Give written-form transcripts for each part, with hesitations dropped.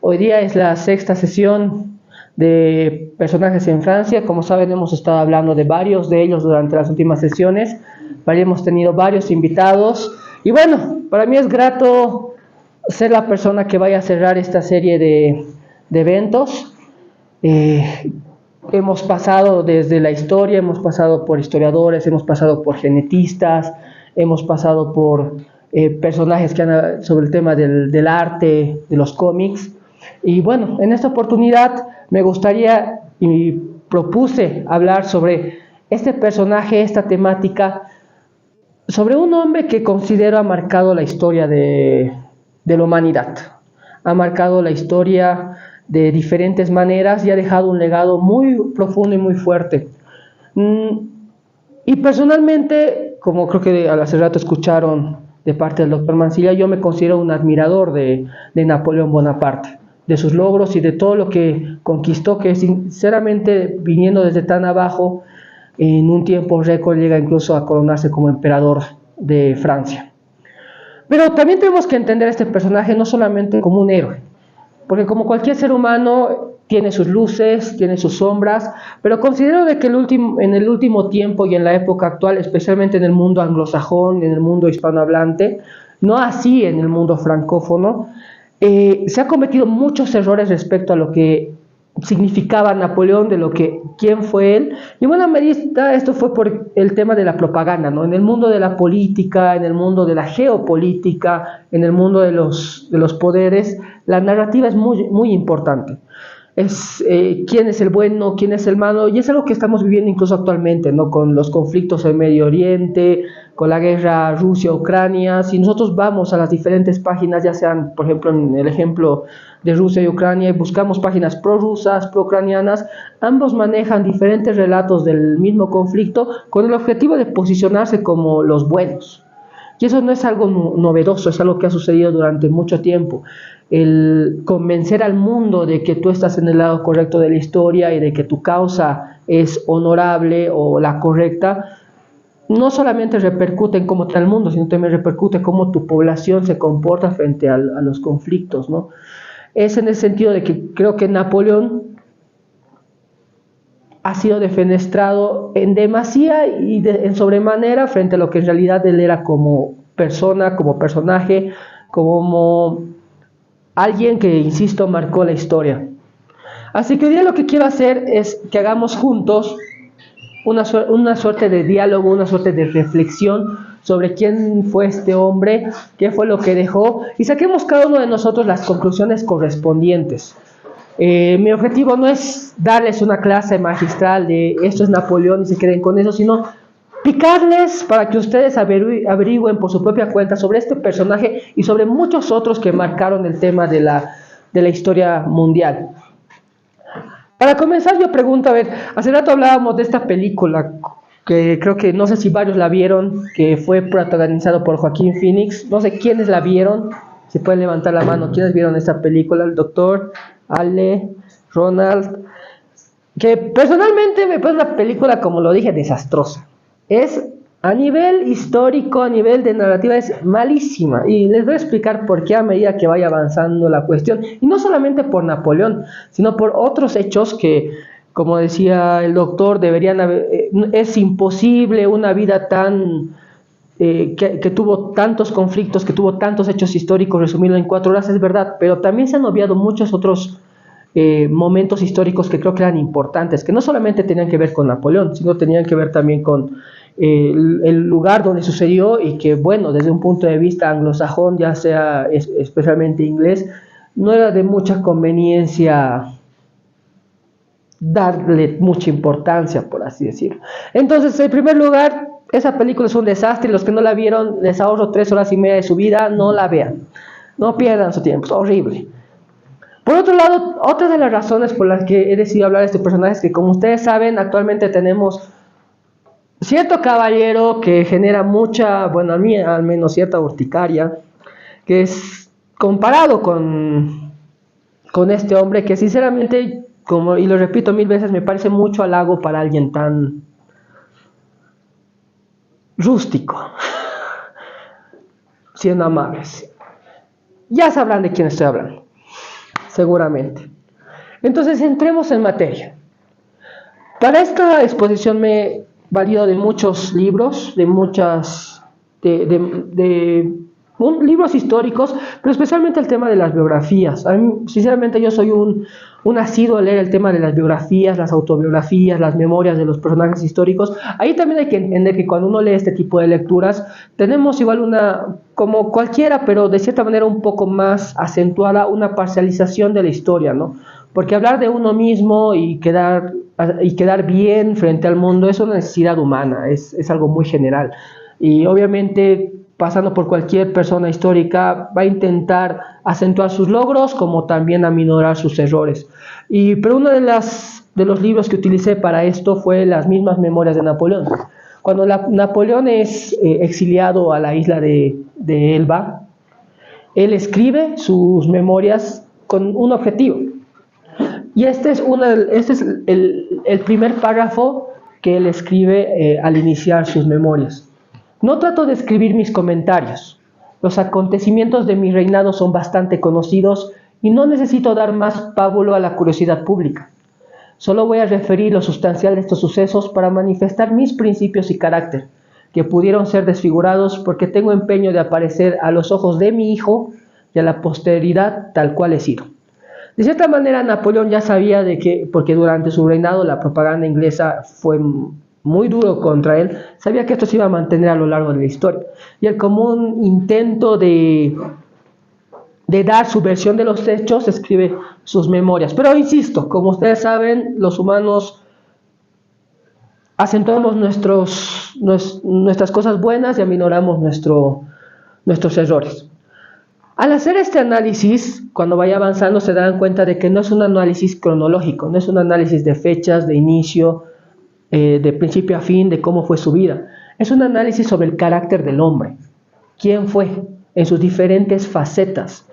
Hoy día es la sexta sesión de personajes en Francia. Como saben, hemos estado hablando de varios de ellos durante las últimas sesiones. Hemos tenido varios invitados. Y bueno, para mí es grato ser la persona que vaya a cerrar esta serie de eventos. Hemos pasado desde la historia, hemos pasado por historiadores, hemos pasado por genetistas, hemos pasado por personajes que han sobre el tema del arte, de los cómics. Y bueno, en esta oportunidad me gustaría y propuse hablar sobre este personaje, esta temática, sobre un hombre que considero ha marcado la historia de la humanidad. Ha marcado la historia de diferentes maneras y ha dejado un legado muy profundo y muy fuerte. Y personalmente, como creo que hace rato escucharon de parte del doctor Mancilla, yo me considero un admirador de Napoleón Bonaparte, de sus logros y de todo lo que conquistó, que sinceramente, viniendo desde tan abajo, en un tiempo récord llega incluso a coronarse como emperador de Francia. Pero también tenemos que entender a este personaje no solamente como un héroe, porque como cualquier ser humano tiene sus luces, tiene sus sombras, pero considero de que en el último tiempo y en la época actual, especialmente en el mundo anglosajón, en el mundo hispanohablante, no así en el mundo francófono, se han cometido muchos errores respecto a lo que significaba Napoleón, quién fue él, y en buena medida esto fue por el tema de la propaganda, ¿no? En el mundo de la política, en el mundo de la geopolítica, en el mundo de los poderes, la narrativa es muy, muy importante. Es quién es el bueno, quién es el malo, y es algo que estamos viviendo incluso actualmente, ¿no? Con los conflictos en Medio Oriente, con la guerra Rusia-Ucrania. Si nosotros vamos a las diferentes páginas, ya sean, por ejemplo, en el ejemplo de Rusia y Ucrania, y buscamos páginas pro-rusas, pro-ucranianas, ambos manejan diferentes relatos del mismo conflicto con el objetivo de posicionarse como los buenos. Y eso no es algo novedoso, es algo que ha sucedido durante mucho tiempo. El convencer al mundo de que tú estás en el lado correcto de la historia y de que tu causa es honorable o la correcta, no solamente repercute en cómo está el mundo, sino también repercute en cómo tu población se comporta frente a los conflictos, ¿no? Es en el sentido de que creo que Napoleón ha sido defenestrado en demasía y en sobremanera frente a lo que en realidad él era como persona, como personaje, como alguien que, insisto, marcó la historia. Así que hoy día lo que quiero hacer es que hagamos juntos una suerte de diálogo, una suerte de reflexión sobre quién fue este hombre, qué fue lo que dejó, y saquemos cada uno de nosotros las conclusiones correspondientes. Mi objetivo no es darles una clase magistral de esto es Napoleón y se queden con eso, sino picarles para que ustedes averigüen por su propia cuenta sobre este personaje y sobre muchos otros que marcaron el tema de la historia mundial. Para comenzar, yo pregunto, a ver, hace rato hablábamos de esta película que creo que no sé si varios la vieron, que fue protagonizado por Joaquín Phoenix. No sé quiénes la vieron, si pueden levantar la mano, quiénes vieron esta película, el doctor, Ale, Ronald, que personalmente me parece una película, como lo dije, desastrosa. Es a nivel histórico, a nivel de narrativa, es malísima. Y les voy a explicar por qué a medida que vaya avanzando la cuestión. Y no solamente por Napoleón, sino por otros hechos que, como decía el doctor, deberían haber, es imposible una vida tan que tuvo tantos conflictos, que tuvo tantos hechos históricos, resumirlo en 4 horas, es verdad, pero también se han obviado muchos otros momentos históricos que creo que eran importantes, que no solamente tenían que ver con Napoleón, sino tenían que ver también con el lugar donde sucedió y que, bueno, desde un punto de vista anglosajón, ya sea especialmente inglés, no era de mucha conveniencia darle mucha importancia, por así decirlo. Entonces, en primer lugar, esa película es un desastre y los que no la vieron, les ahorro 3 horas y media de su vida, no la vean, no pierdan su tiempo, es horrible. Por otro lado, otra de las razones por las que he decidido hablar de este personaje es que, como ustedes saben, actualmente tenemos cierto caballero que genera mucha, bueno, a mí al menos cierta urticaria, que es comparado con este hombre que sinceramente, como, y lo repito 1000 veces, me parece mucho halago para alguien tan rústico, siendo amables. Ya sabrán de quién estoy hablando. seguramente. Entonces, entremos en materia. Para esta exposición me he valido de muchos libros, libros históricos, pero especialmente el tema de las biografías. A mí, sinceramente, yo soy un asiduo a leer el tema de las biografías, las autobiografías, las memorias de los personajes históricos. Ahí también hay que entender que cuando uno lee este tipo de lecturas, tenemos igual como cualquiera, pero de cierta manera un poco más acentuada, una parcialización de la historia, ¿no? Porque hablar de uno mismo y quedar bien frente al mundo es una necesidad humana, es algo muy general. Y obviamente, pasando por cualquier persona histórica, va a intentar acentuar sus logros como también aminorar sus errores. Pero uno de los libros que utilicé para esto fue las mismas memorias de Napoleón. Cuando Napoleón es exiliado a la isla de Elba, él escribe sus memorias con un objetivo. Y este es el primer párrafo que él escribe al iniciar sus memorias. No trato de escribir mis comentarios. Los acontecimientos de mi reinado son bastante conocidos y no necesito dar más pábulo a la curiosidad pública. Solo voy a referir lo sustancial de estos sucesos para manifestar mis principios y carácter, que pudieron ser desfigurados porque tengo empeño de aparecer a los ojos de mi hijo y a la posteridad tal cual he sido. De cierta manera, Napoleón ya sabía porque durante su reinado la propaganda inglesa fue muy duro contra él, sabía que esto se iba a mantener a lo largo de la historia. Y el común intento de dar su versión de los hechos, escribe sus memorias. Pero insisto, como ustedes saben, los humanos acentuamos nuestras cosas buenas y aminoramos nuestros errores. Al hacer este análisis, cuando vaya avanzando se dan cuenta de que no es un análisis cronológico, no es un análisis de fechas, de inicio, de principio a fin, de cómo fue su vida. Es un análisis sobre el carácter del hombre, quién fue en sus diferentes facetas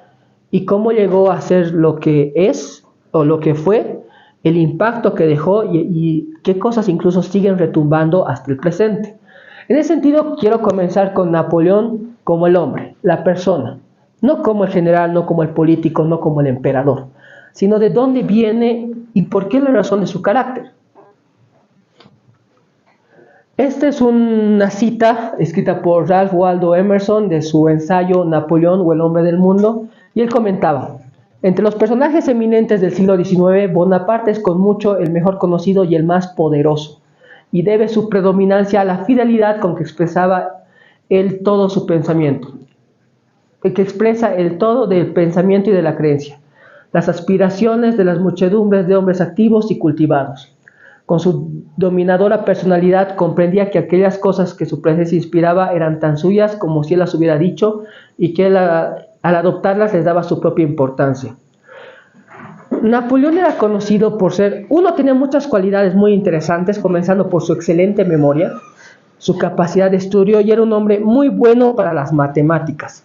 y cómo llegó a ser lo que es o lo que fue, el impacto que dejó y qué cosas incluso siguen retumbando hasta el presente. En ese sentido, quiero comenzar con Napoleón como el hombre, la persona. No como el general, no como el político, no como el emperador, sino de dónde viene y por qué la razón de su carácter. Esta es una cita escrita por Ralph Waldo Emerson de su ensayo Napoleón o el hombre del mundo, y él comentaba: entre los personajes eminentes del siglo XIX, Bonaparte es con mucho el mejor conocido y el más poderoso, y debe su predominancia a la fidelidad con que expresaba él todo su pensamiento. Que expresa el todo del pensamiento y de la creencia, las aspiraciones de las muchedumbres de hombres activos y cultivados. Con su dominadora personalidad comprendía que aquellas cosas que su presencia inspiraba eran tan suyas como si él las hubiera dicho y que él al adoptarlas les daba su propia importancia. Napoleón era conocido por tenía muchas cualidades muy interesantes, comenzando por su excelente memoria, su capacidad de estudio, y era un hombre muy bueno para las matemáticas.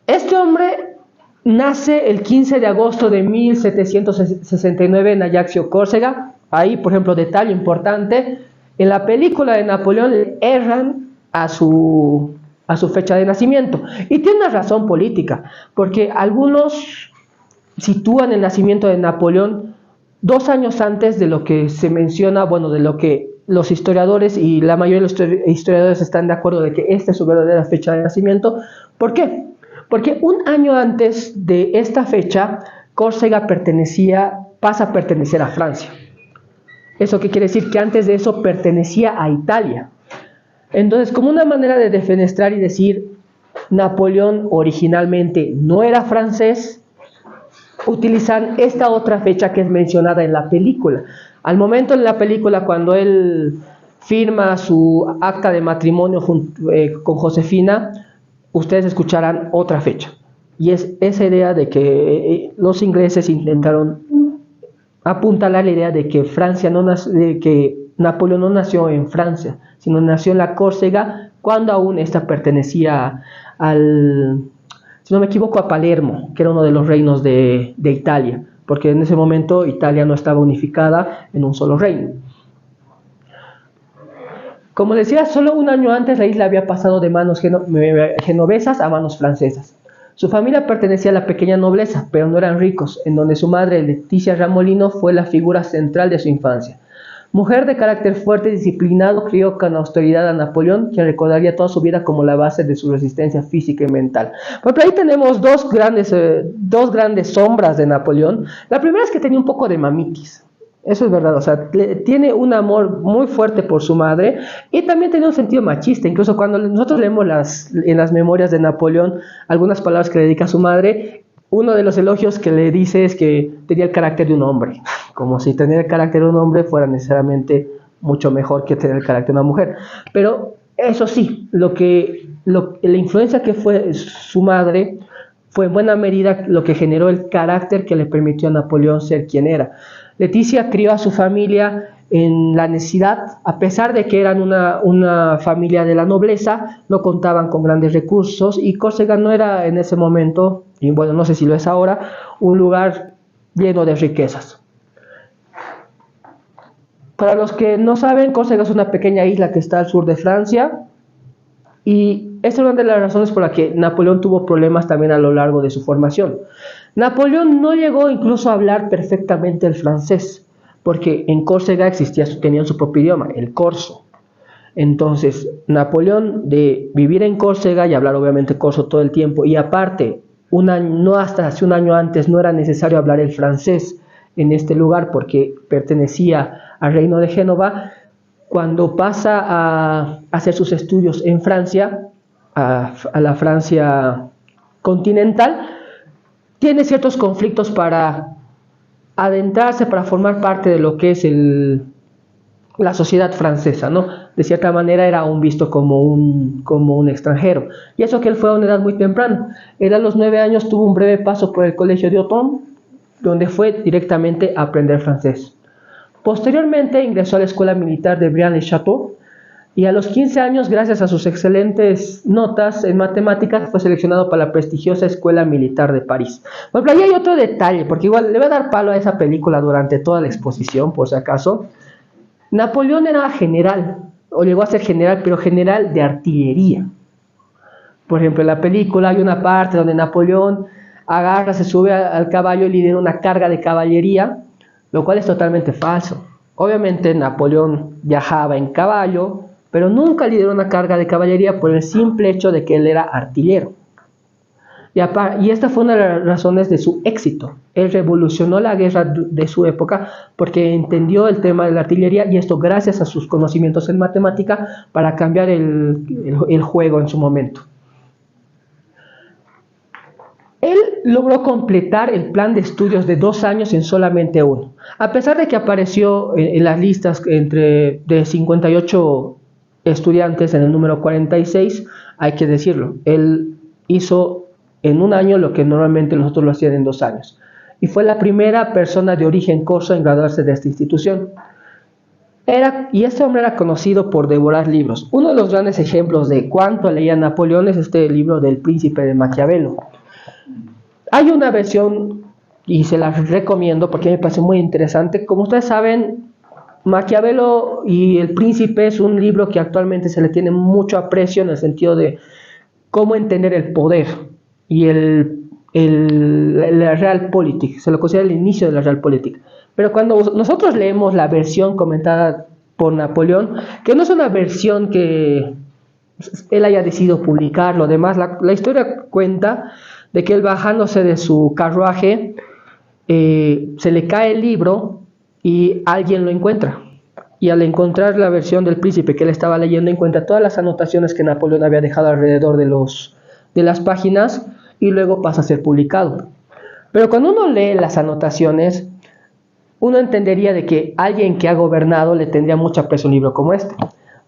Este hombre nace el 15 de agosto de 1769 en Ajaccio, Córcega. Ahí, por ejemplo, detalle importante, en la película de Napoleón le erran a su fecha de nacimiento. Y tiene una razón política, porque algunos sitúan el nacimiento de Napoleón 2 años antes de lo que se menciona, de lo que los historiadores y la mayoría de los historiadores están de acuerdo de que esta es su verdadera fecha de nacimiento. ¿Por qué? Porque un año antes de esta fecha, Córcega pasa a pertenecer a Francia. ¿Eso qué quiere decir? Que antes de eso pertenecía a Italia. Entonces, como una manera de defenestrar y decir Napoleón originalmente no era francés, utilizan esta otra fecha que es mencionada en la película. Al momento en la película, cuando él firma su acta de matrimonio con Josefina, ustedes escucharán otra fecha. Y es esa idea de que los ingleses intentaron apuntalar la idea de que Napoleón no nació en Francia, sino nació en la Córcega, cuando aún esta pertenecía si no me equivoco, a Palermo, que era uno de los reinos de Italia, porque en ese momento Italia no estaba unificada en un solo reino. Como decía, solo un año antes la isla había pasado de manos genovesas a manos francesas. Su familia pertenecía a la pequeña nobleza, pero no eran ricos, en donde su madre, Leticia Ramolino, fue la figura central de su infancia. Mujer de carácter fuerte y disciplinado, crió con austeridad a Napoleón, quien recordaría toda su vida como la base de su resistencia física y mental. Por ahí tenemos dos grandes sombras de Napoleón. La primera es que tenía un poco de mamitis. Eso es verdad, o sea, tiene un amor muy fuerte por su madre y también tenía un sentido machista. Incluso cuando nosotros leemos en las memorias de Napoleón algunas palabras que le dedica a su madre, uno de los elogios que le dice es que tenía el carácter de un hombre, como si tener el carácter de un hombre fuera necesariamente mucho mejor que tener el carácter de una mujer. Pero eso sí, la influencia que fue su madre fue en buena medida lo que generó el carácter que le permitió a Napoleón ser quien era. Leticia crió a su familia en la necesidad, a pesar de que eran una familia de la nobleza, no contaban con grandes recursos y Córcega no era en ese momento, y bueno, no sé si lo es ahora, un lugar lleno de riquezas. Para los que no saben, Córcega es una pequeña isla que está al sur de Francia y esta es una de las razones por las que Napoleón tuvo problemas también a lo largo de su formación. Napoleón no llegó incluso a hablar perfectamente el francés, porque en Córcega tenían su propio idioma, el corso. Entonces, Napoleón, de vivir en Córcega y hablar obviamente corso todo el tiempo, y aparte, no hasta hace un año antes no era necesario hablar el francés en este lugar porque pertenecía al reino de Génova. Cuando pasa a hacer sus estudios en Francia, a la Francia continental, tiene ciertos conflictos para adentrarse, para formar parte de lo que es la sociedad francesa, ¿no? De cierta manera era aún visto como un extranjero. Y eso que él fue a una edad muy temprana. Él a los 9 años tuvo un breve paso por el colegio de Autun, donde fue directamente a aprender francés. Posteriormente ingresó a la escuela militar de Brianne-le-Château y a los 15 años, gracias a sus excelentes notas en matemáticas, fue seleccionado para la prestigiosa Escuela Militar de París. Bueno, pero ahí hay otro detalle, porque igual le voy a dar palo a esa película durante toda la exposición, por si acaso. Napoleón era general, o llegó a ser general, pero general de artillería. Por ejemplo, en la película hay una parte donde Napoleón se sube al caballo y lidera una carga de caballería, lo cual es totalmente falso. Obviamente Napoleón viajaba en caballo, pero nunca lideró una carga de caballería por el simple hecho de que él era artillero. Y esta fue una de las razones de su éxito. Él revolucionó la guerra de su época porque entendió el tema de la artillería y esto gracias a sus conocimientos en matemática para cambiar el juego en su momento. Él logró completar el plan de estudios de 2 años en solamente 1. A pesar de que apareció en las listas de 58 estudiantes en el número 46, hay que decirlo, él hizo en 1 año lo que normalmente nosotros lo hacían en 2 años. Y fue la primera persona de origen corso en graduarse de esta institución. Y este hombre era conocido por devorar libros. Uno de los grandes ejemplos de cuánto leía Napoleón es este libro del Príncipe de Maquiavelo. Hay una versión, y se la recomiendo porque me parece muy interesante. Como ustedes saben, Maquiavelo y el Príncipe es un libro que actualmente se le tiene mucho aprecio en el sentido de cómo entender el poder y la Realpolitik. Se lo considera el inicio de la Realpolitik. Pero cuando nosotros leemos la versión comentada por Napoleón, que no es una versión que él haya decidido publicar, lo demás, la historia cuenta de que él bajándose de su carruaje, se le cae el libro y alguien lo encuentra. Y al encontrar la versión del Príncipe que él estaba leyendo, encuentra todas las anotaciones que Napoleón había dejado alrededor de las páginas y luego pasa a ser publicado. Pero cuando uno lee las anotaciones, uno entendería de que alguien que ha gobernado le tendría mucho aprecio a un libro como este.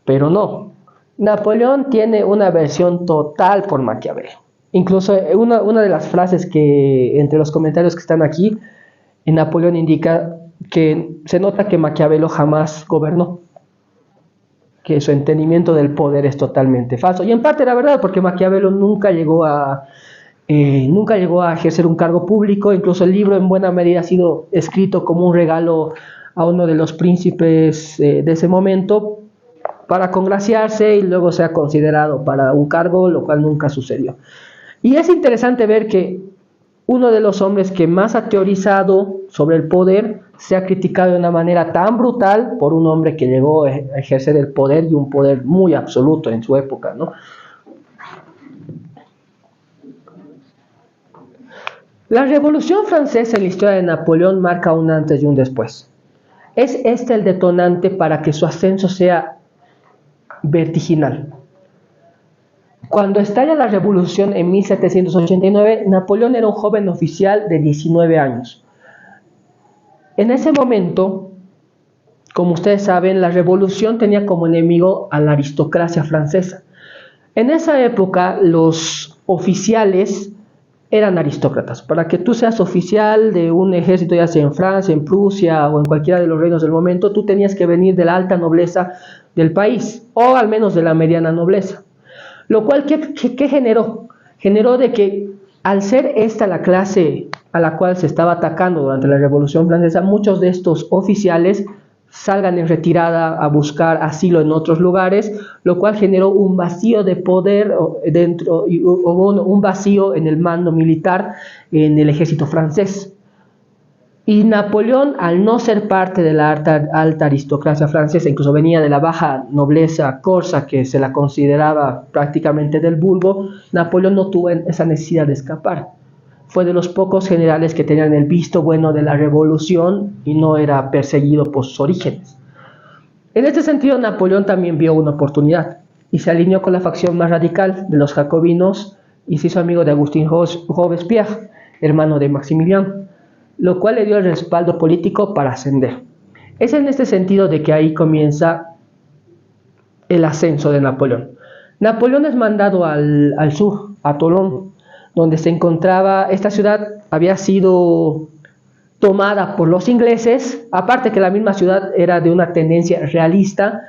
Pero no. Napoleón tiene una versión total por Maquiavelo. Incluso una de las frases que entre los comentarios que están aquí, Napoleón indica que se nota que Maquiavelo jamás gobernó, que su entendimiento del poder es totalmente falso. Y en parte era verdad, porque Maquiavelo nunca llegó a ejercer un cargo público. Incluso el libro en buena medida ha sido escrito como un regalo a uno de los príncipes de ese momento para congraciarse y luego sea considerado para un cargo, lo cual nunca sucedió. Y es interesante ver que uno de los hombres que más ha teorizado sobre el poder se ha criticado de una manera tan brutal por un hombre que llegó a ejercer el poder, y un poder muy absoluto en su época, ¿no? La Revolución Francesa en la historia de Napoleón marca un antes y un después. Es este el detonante para que su ascenso sea vertiginal. Cuando estalla la revolución en 1789, Napoleón era un joven oficial de 19 años. En ese momento, como ustedes saben, la revolución tenía como enemigo a la aristocracia francesa. En esa época, los oficiales eran aristócratas. Para que tú seas oficial de un ejército, ya sea en Francia, en Prusia o en cualquiera de los reinos del momento, tú tenías que venir de la alta nobleza del país, o al menos de la mediana nobleza. Lo cual, ¿qué generó? Generó de que, al ser esta la clase a la cual se estaba atacando durante la Revolución Francesa, muchos de estos oficiales salgan en retirada a buscar asilo en otros lugares, lo cual generó un vacío de poder dentro, un vacío en el mando militar en el ejército francés. Y Napoleón, al no ser parte de la alta aristocracia francesa, incluso venía de la baja nobleza corsa, que se la consideraba prácticamente del vulgo, Napoleón no tuvo esa necesidad de escapar. Fue de los pocos generales que tenían el visto bueno de la revolución y no era perseguido por sus orígenes. En este sentido, Napoleón también vio una oportunidad y se alineó con la facción más radical de los jacobinos y se hizo amigo de Agustín Robespierre, hermano de Maximiliano, lo cual le dio el respaldo político para ascender. Es en este sentido de que ahí comienza el ascenso de Napoleón. Napoleón es mandado al sur, a Tolón, donde se encontraba. Esta ciudad había sido tomada por los ingleses, aparte que la misma ciudad era de una tendencia realista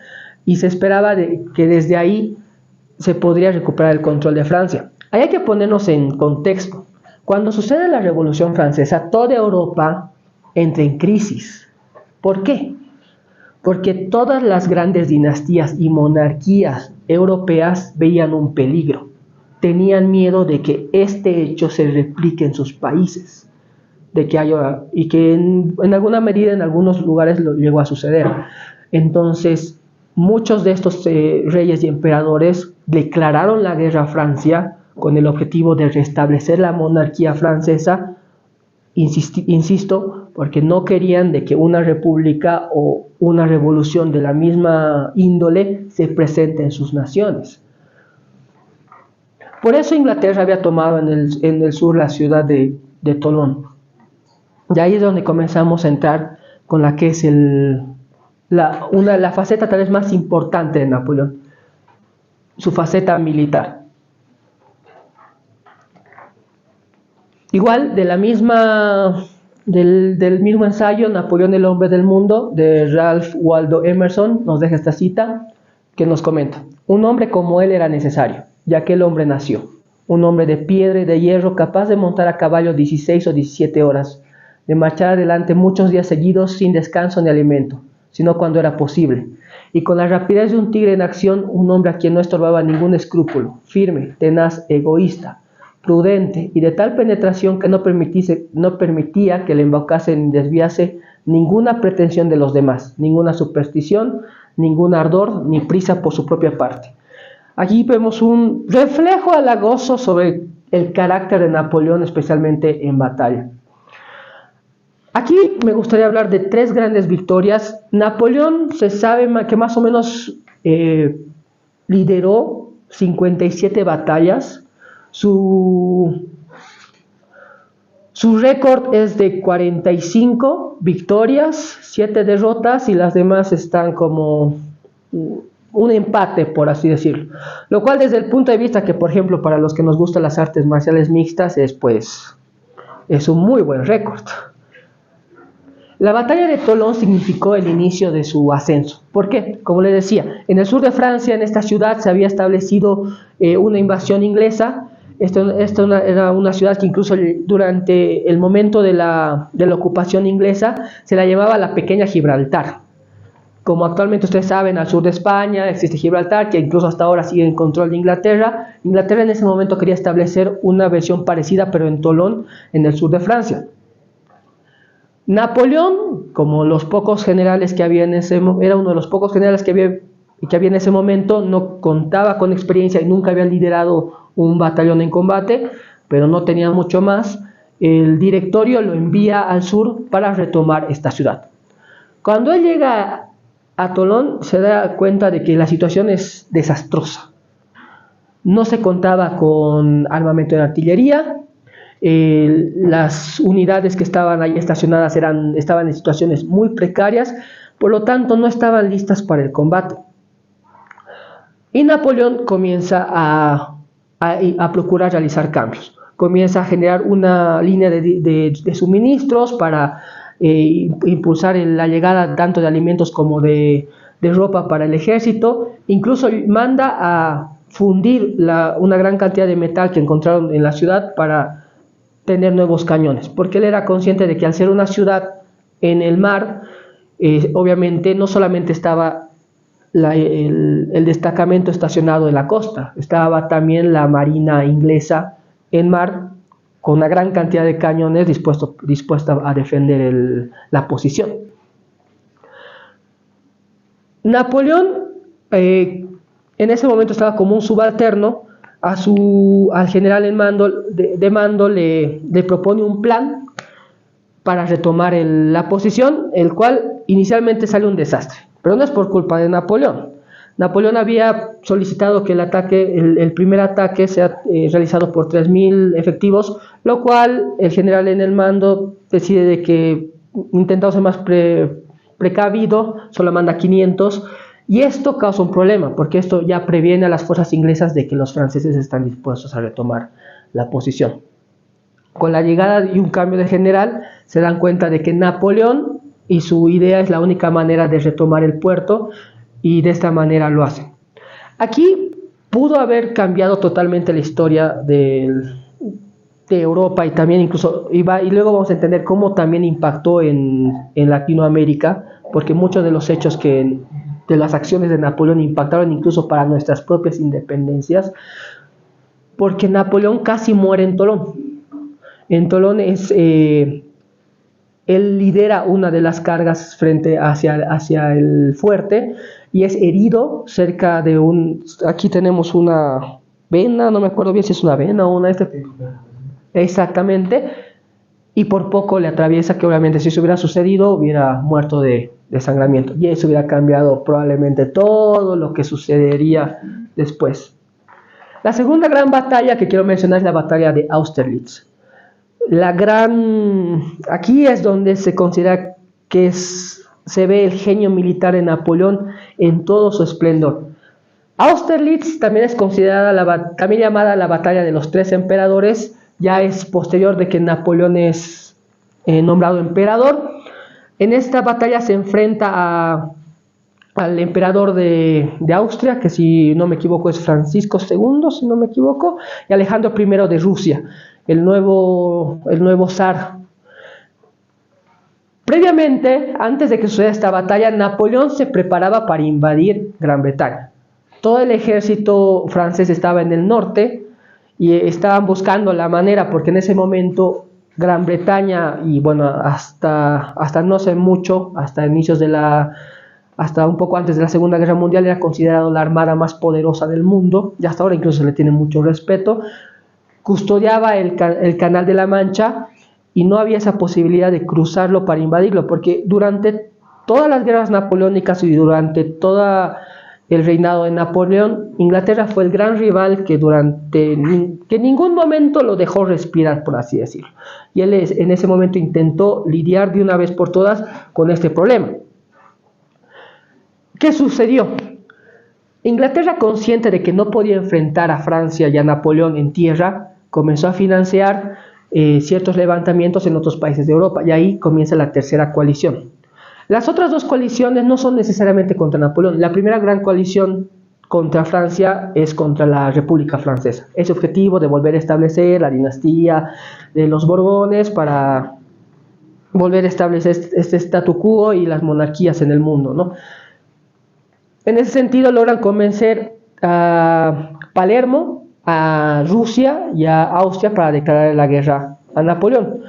y se esperaba que desde ahí se podría recuperar el control de Francia. Ahí hay que ponernos en contexto. Cuando sucede la Revolución Francesa, toda Europa entra en crisis. ¿Por qué? Porque todas las grandes dinastías y monarquías europeas veían un peligro. Tenían miedo de que este hecho se replique en sus países, de que haya, y que en alguna medida en algunos lugares lo llegó a suceder. Entonces, muchos de estos reyes y emperadores declararon la guerra a Francia con el objetivo de restablecer la monarquía francesa, insisto, porque no querían de que una república o una revolución de la misma índole se presente en sus naciones. Por eso Inglaterra había tomado en el sur la ciudad de Tolón. De ahí es donde comenzamos a entrar con la que es la faceta tal vez más importante de Napoleón, su faceta militar. Igual, del mismo ensayo, Napoleón el hombre del mundo, de Ralph Waldo Emerson, nos deja esta cita que nos comenta: un hombre como él era necesario, ya que el hombre nació, un hombre de piedra y de hierro, capaz de montar a caballo 16 o 17 horas, de marchar adelante muchos días seguidos sin descanso ni alimento, sino cuando era posible, y con la rapidez de un tigre en acción, un hombre a quien no estorbaba ningún escrúpulo, firme, tenaz, egoísta, prudente y de tal penetración que no permitía que le embaucase ni desviase ninguna pretensión de los demás, ninguna superstición, ningún ardor ni prisa por su propia parte. Aquí vemos un reflejo halagoso sobre el carácter de Napoleón, especialmente en batalla. Aquí me gustaría hablar de 3 grandes victorias. Napoleón se sabe que más o menos lideró 57 batallas. Su récord es de 45 victorias, 7 derrotas y las demás están como un empate, por así decirlo. Lo cual, desde el punto de vista que, por ejemplo, para los que nos gustan las artes marciales mixtas, es un muy buen récord. La batalla de Tolón significó el inicio de su ascenso. ¿Por qué? Como les decía, en el sur de Francia, en esta ciudad, se había establecido una invasión inglesa. Esta era una ciudad que incluso durante el momento de la ocupación inglesa se la llamaba la Pequeña Gibraltar. como actualmente ustedes saben, al sur de España existe Gibraltar, que incluso hasta ahora sigue en control de Inglaterra. Inglaterra en ese momento quería establecer una versión parecida, pero en Tolón, en el sur de Francia. Napoleón, como los pocos generales que había era uno de los pocos generales que había en ese momento, no contaba con experiencia y nunca había liderado un batallón en combate, pero no tenía mucho más. El directorio lo envía al sur para retomar esta ciudad. Cuando él llega a Tolón, se da cuenta de que la situación es desastrosa. No se contaba con armamento de artillería. Las unidades que estaban ahí estacionadas estaban en situaciones muy precarias, por lo tanto no estaban listas para el combate. Y Napoleón comienza a procurar realizar cambios. Comienza a generar una línea de suministros para impulsar la llegada tanto de alimentos como de ropa para el ejército. Incluso manda a fundir una gran cantidad de metal que encontraron en la ciudad para tener nuevos cañones, porque él era consciente de que al ser una ciudad en el mar, obviamente no solamente estaba el destacamento estacionado en la costa, estaba también la marina inglesa en mar con una gran cantidad de cañones dispuesta a defender la posición. Napoleón en ese momento estaba como un subalterno. Al general en mando, de mando le propone un plan para retomar la posición, el cual inicialmente sale un desastre, pero no es por culpa de Napoleón. Napoleón había solicitado que el primer ataque sea realizado por 3.000 efectivos, lo cual el general en el mando decide de que, intentando ser más precavido, solo manda 500. Y esto causa un problema, porque esto ya previene a las fuerzas inglesas de que los franceses están dispuestos a retomar la posición. Con la llegada y un cambio de general, se dan cuenta de que Napoleón y su idea es la única manera de retomar el puerto, y de esta manera lo hacen. Aquí pudo haber cambiado totalmente la historia de Europa, y también incluso, y luego vamos a entender cómo también impactó en Latinoamérica, porque muchos de los hechos de las acciones de Napoleón impactaron incluso para nuestras propias independencias, porque Napoleón casi muere en Tolón. En Tolón él lidera una de las cargas hacia el fuerte y es herido cerca de aquí tenemos una vena, no me acuerdo bien si es una vena o exactamente, y por poco le atraviesa, que obviamente si eso hubiera sucedido hubiera muerto de desangramiento, y eso hubiera cambiado probablemente todo lo que sucedería después. La segunda gran batalla que quiero mencionar es la batalla de Austerlitz. Aquí es donde se considera que se ve el genio militar de Napoleón en todo su esplendor. Austerlitz también es considerada también llamada la batalla de los 3 emperadores, ya es posterior de que Napoleón es nombrado emperador. En esta batalla se enfrenta al emperador de Austria, que si no me equivoco es Francisco II, si no me equivoco, y Alejandro I de Rusia, el nuevo zar. Previamente, antes de que suceda esta batalla, Napoleón se preparaba para invadir Gran Bretaña. Todo el ejército francés estaba en el norte y estaban buscando la manera, porque en ese momento Gran Bretaña, y bueno, hasta no sé mucho, hasta un poco antes de la Segunda Guerra Mundial, era considerado la armada más poderosa del mundo, y hasta ahora incluso se le tiene mucho respeto. Custodiaba el Canal de la Mancha y no había esa posibilidad de cruzarlo para invadirlo, porque durante todas las guerras napoleónicas y durante todo el reinado de Napoleón, Inglaterra fue el gran rival que en ningún momento lo dejó respirar, por así decirlo. Y él en ese momento intentó lidiar de una vez por todas con este problema. ¿Qué sucedió? Inglaterra, consciente de que no podía enfrentar a Francia y a Napoleón en tierra, comenzó a financiar ciertos levantamientos en otros países de Europa, y ahí comienza la tercera coalición. Las otras 2 coaliciones no son necesariamente contra Napoleón. La primera gran coalición contra Francia es contra la República Francesa. Ese objetivo de volver a establecer la dinastía de los Borbones para volver a establecer este statu quo y las monarquías en el mundo, ¿no? En ese sentido logran convencer a Palermo, a Rusia y a Austria para declarar la guerra a Napoleón.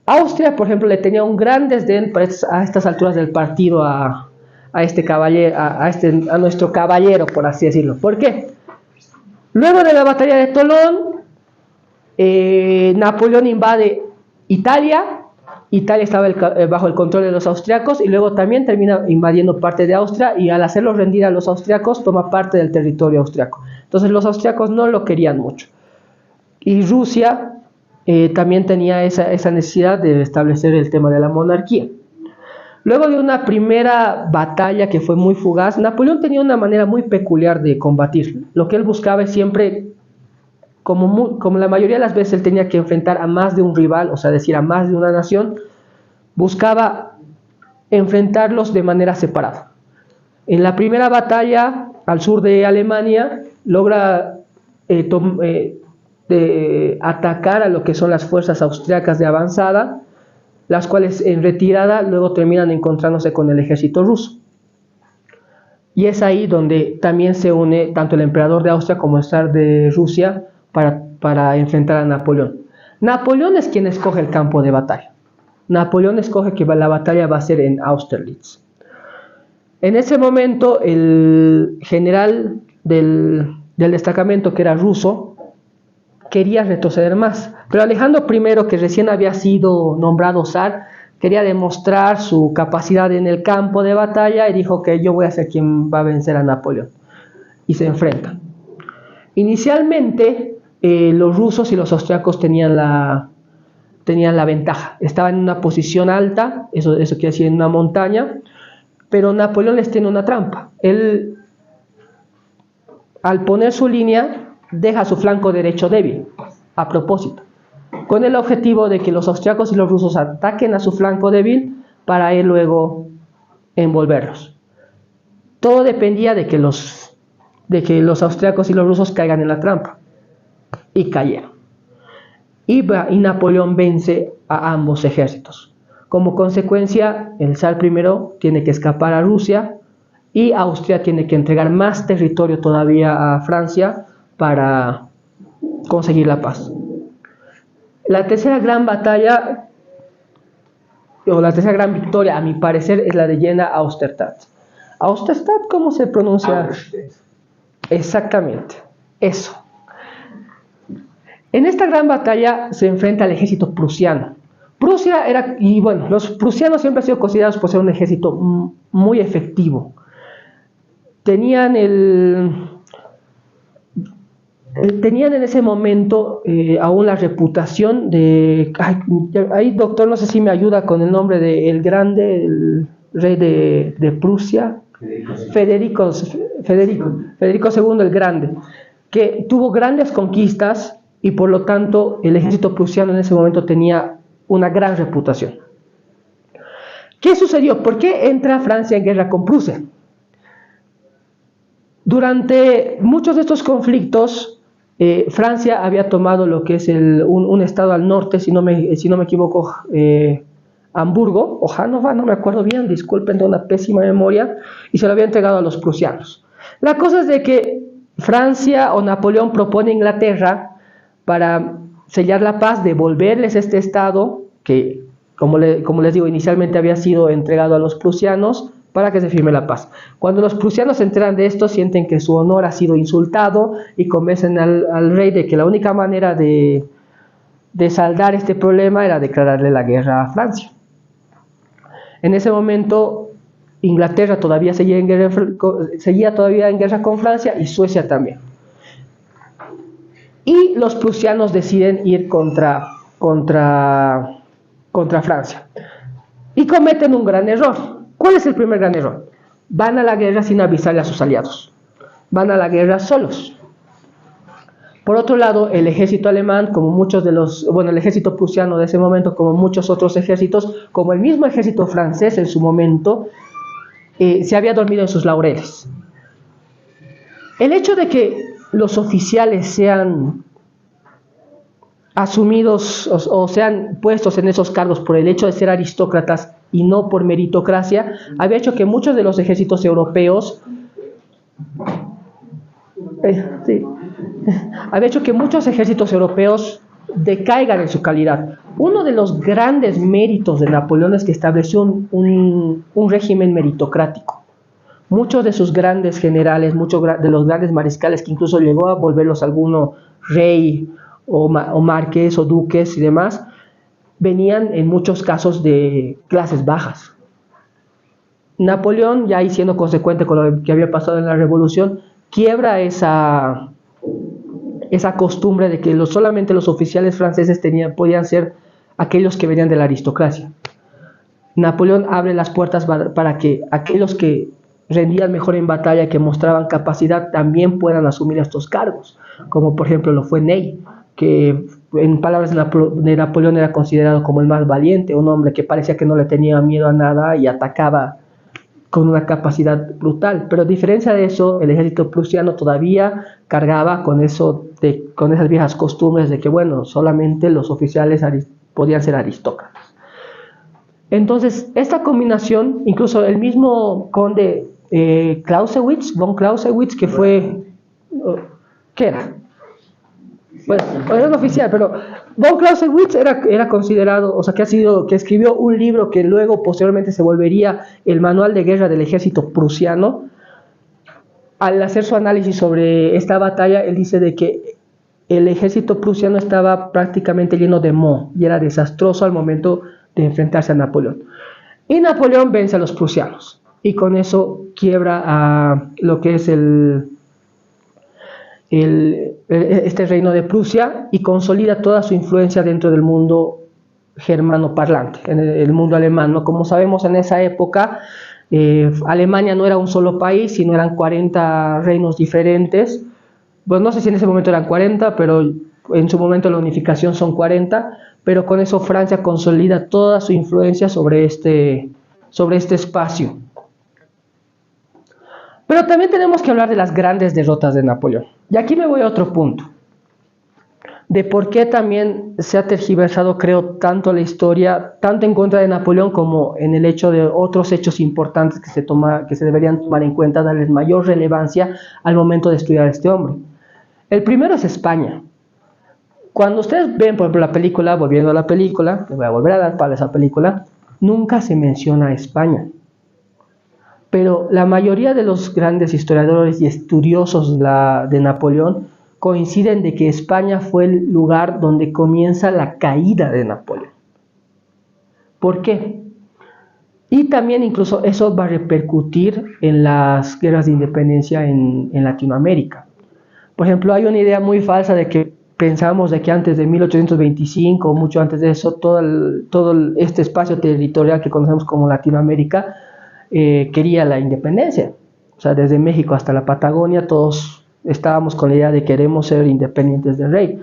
Austria, por ejemplo, le tenía un gran desdén a estas alturas del partido a este caballero, a nuestro caballero, por así decirlo. ¿Por qué? Luego de la batalla de Tolón, Napoleón invade Italia. Italia estaba bajo el control de los austriacos y luego también termina invadiendo parte de Austria, y al hacerlo rendir a los austriacos toma parte del territorio austriaco. Entonces los austriacos no lo querían mucho. Y Rusia también tenía esa necesidad de establecer el tema de la monarquía. Luego de una primera batalla que fue muy fugaz, Napoleón tenía una manera muy peculiar de combatir. Lo que él buscaba es siempre, como la mayoría de las veces él tenía que enfrentar a más de un rival, o sea, decir, a más de una nación, buscaba enfrentarlos de manera separada. En la primera batalla al sur de Alemania logra atacar a lo que son las fuerzas austriacas de avanzada, las cuales en retirada luego terminan encontrándose con el ejército ruso. Y es ahí donde también se une tanto el emperador de Austria como el zar de Rusia para enfrentar a Napoleón. Napoleón es quien escoge el campo de batalla. Napoleón escoge que la batalla va a ser en Austerlitz. En ese momento el general del destacamento, que era ruso, quería retroceder más, pero Alejandro I, que recién había sido nombrado zar, quería demostrar su capacidad en el campo de batalla y dijo que yo voy a ser quien va a vencer a Napoleón, y se enfrentan. Inicialmente los rusos y los austriacos tenían la ventaja, estaban en una posición alta, eso quiere decir en una montaña, pero Napoleón les tiene una trampa. Él, al poner su línea, deja su flanco derecho débil, a propósito, con el objetivo de que los austriacos y los rusos ataquen a su flanco débil para él luego envolverlos. Todo dependía de que los austriacos y los rusos caigan en la trampa, y cayeron. Y Napoleón vence a ambos ejércitos. Como consecuencia, el zar primero tiene que escapar a Rusia y Austria tiene que entregar más territorio todavía a Francia para conseguir la paz. La tercera gran batalla, o la tercera gran victoria, a mi parecer, es la de Jena Austerstadt. ¿Austerstadt cómo se pronuncia? Exactamente, eso. En esta gran batalla se enfrenta al ejército prusiano. Prusia era, y bueno, los prusianos siempre han sido considerados por ser un ejército muy efectivo. Tenían en ese momento aún la reputación de... Ahí, doctor, no sé si me ayuda con el nombre de el Grande, el rey de Prusia, Federico II el Grande, que tuvo grandes conquistas y por lo tanto el ejército prusiano en ese momento tenía una gran reputación. ¿Qué sucedió? ¿Por qué entra Francia en guerra con Prusia? Durante muchos de estos conflictos, Francia había tomado lo que es un estado al norte, si no me equivoco, Hamburgo o Hannover, no me acuerdo bien, disculpen, de una pésima memoria, y se lo había entregado a los prusianos. La cosa es de que Francia o Napoleón propone a Inglaterra, para sellar la paz, devolverles este estado que, como les digo, inicialmente había sido entregado a los prusianos, para que se firme la paz. Cuando los prusianos se enteran de esto, sienten que su honor ha sido insultado y convencen al rey de que la única manera de saldar este problema era declararle la guerra a Francia. En ese momento, Inglaterra todavía seguía en guerra con Francia, y Suecia también. Y los prusianos deciden ir contra Francia. Y cometen un gran error. ¿Cuál es el primer gran error? Van a la guerra sin avisarle a sus aliados. Van a la guerra solos. Por otro lado, el ejército alemán, el ejército prusiano de ese momento, como muchos otros ejércitos, como el mismo ejército francés en su momento, se había dormido en sus laureles. El hecho de que los oficiales sean asumidos o sean puestos en esos cargos por el hecho de ser aristócratas y no por meritocracia, había hecho que muchos de los ejércitos europeos Sí, había hecho que muchos ejércitos europeos decaigan en su calidad. Uno de los grandes méritos de Napoleón es que estableció un régimen meritocrático. Muchos de sus grandes generales, muchos de los grandes mariscales, que incluso llegó a volverlos alguno rey o marqués o duques y demás, venían en muchos casos de clases bajas. Napoleón, ya ahí siendo consecuente con lo que había pasado en la revolución, quiebra esa costumbre de que solamente los oficiales franceses podían ser aquellos que venían de la aristocracia. Napoleón abre las puertas para que aquellos que rendían mejor en batalla, que mostraban capacidad, también puedan asumir estos cargos, como por ejemplo lo fue Ney, que en palabras de Napoleón era considerado como el más valiente, un hombre que parecía que no le tenía miedo a nada y atacaba con una capacidad brutal. Pero a diferencia de eso, el ejército prusiano todavía cargaba con esas viejas costumbres de que, bueno, solamente los oficiales podían ser aristócratas. Entonces, esta combinación, incluso el mismo conde Clausewitz, von Clausewitz, que fue, ¿qué era? Bueno, era un oficial, pero von Clausewitz era considerado, o sea, que escribió un libro que luego posteriormente se volvería el manual de guerra del ejército prusiano. Al hacer su análisis sobre esta batalla, él dice de que el ejército prusiano estaba prácticamente lleno de moho y era desastroso al momento de enfrentarse a Napoleón. Y Napoleón vence a los prusianos y con eso quiebra a lo que es este reino de Prusia y consolida toda su influencia dentro del mundo germano parlante, en el mundo alemán, ¿no? Como sabemos, en esa época Alemania no era un solo país, sino eran 40 reinos diferentes. Bueno, no sé si en ese momento eran 40, pero en su momento la unificación son 40, pero con eso Francia consolida toda su influencia sobre este espacio. Pero también tenemos que hablar de las grandes derrotas de Napoleón. Y aquí me voy a otro punto, de por qué también se ha tergiversado, creo, tanto la historia, tanto en contra de Napoleón como en el hecho de otros hechos importantes que se deberían tomar en cuenta, darles mayor relevancia al momento de estudiar a este hombre. El primero es España. Cuando ustedes ven, por ejemplo, la película, volviendo a la película, les voy a volver a dar para esa película, nunca se menciona a España. Pero la mayoría de los grandes historiadores y estudiosos de Napoleón coinciden de que España fue el lugar donde comienza la caída de Napoleón. ¿Por qué? Y también incluso eso va a repercutir en las guerras de independencia en Latinoamérica. Por ejemplo, hay una idea muy falsa de que pensamos de que antes de 1825 o mucho antes de eso, todo este espacio territorial que conocemos como Latinoamérica quería la independencia. O sea, desde México hasta la Patagonia todos estábamos con la idea de queremos ser independientes del rey.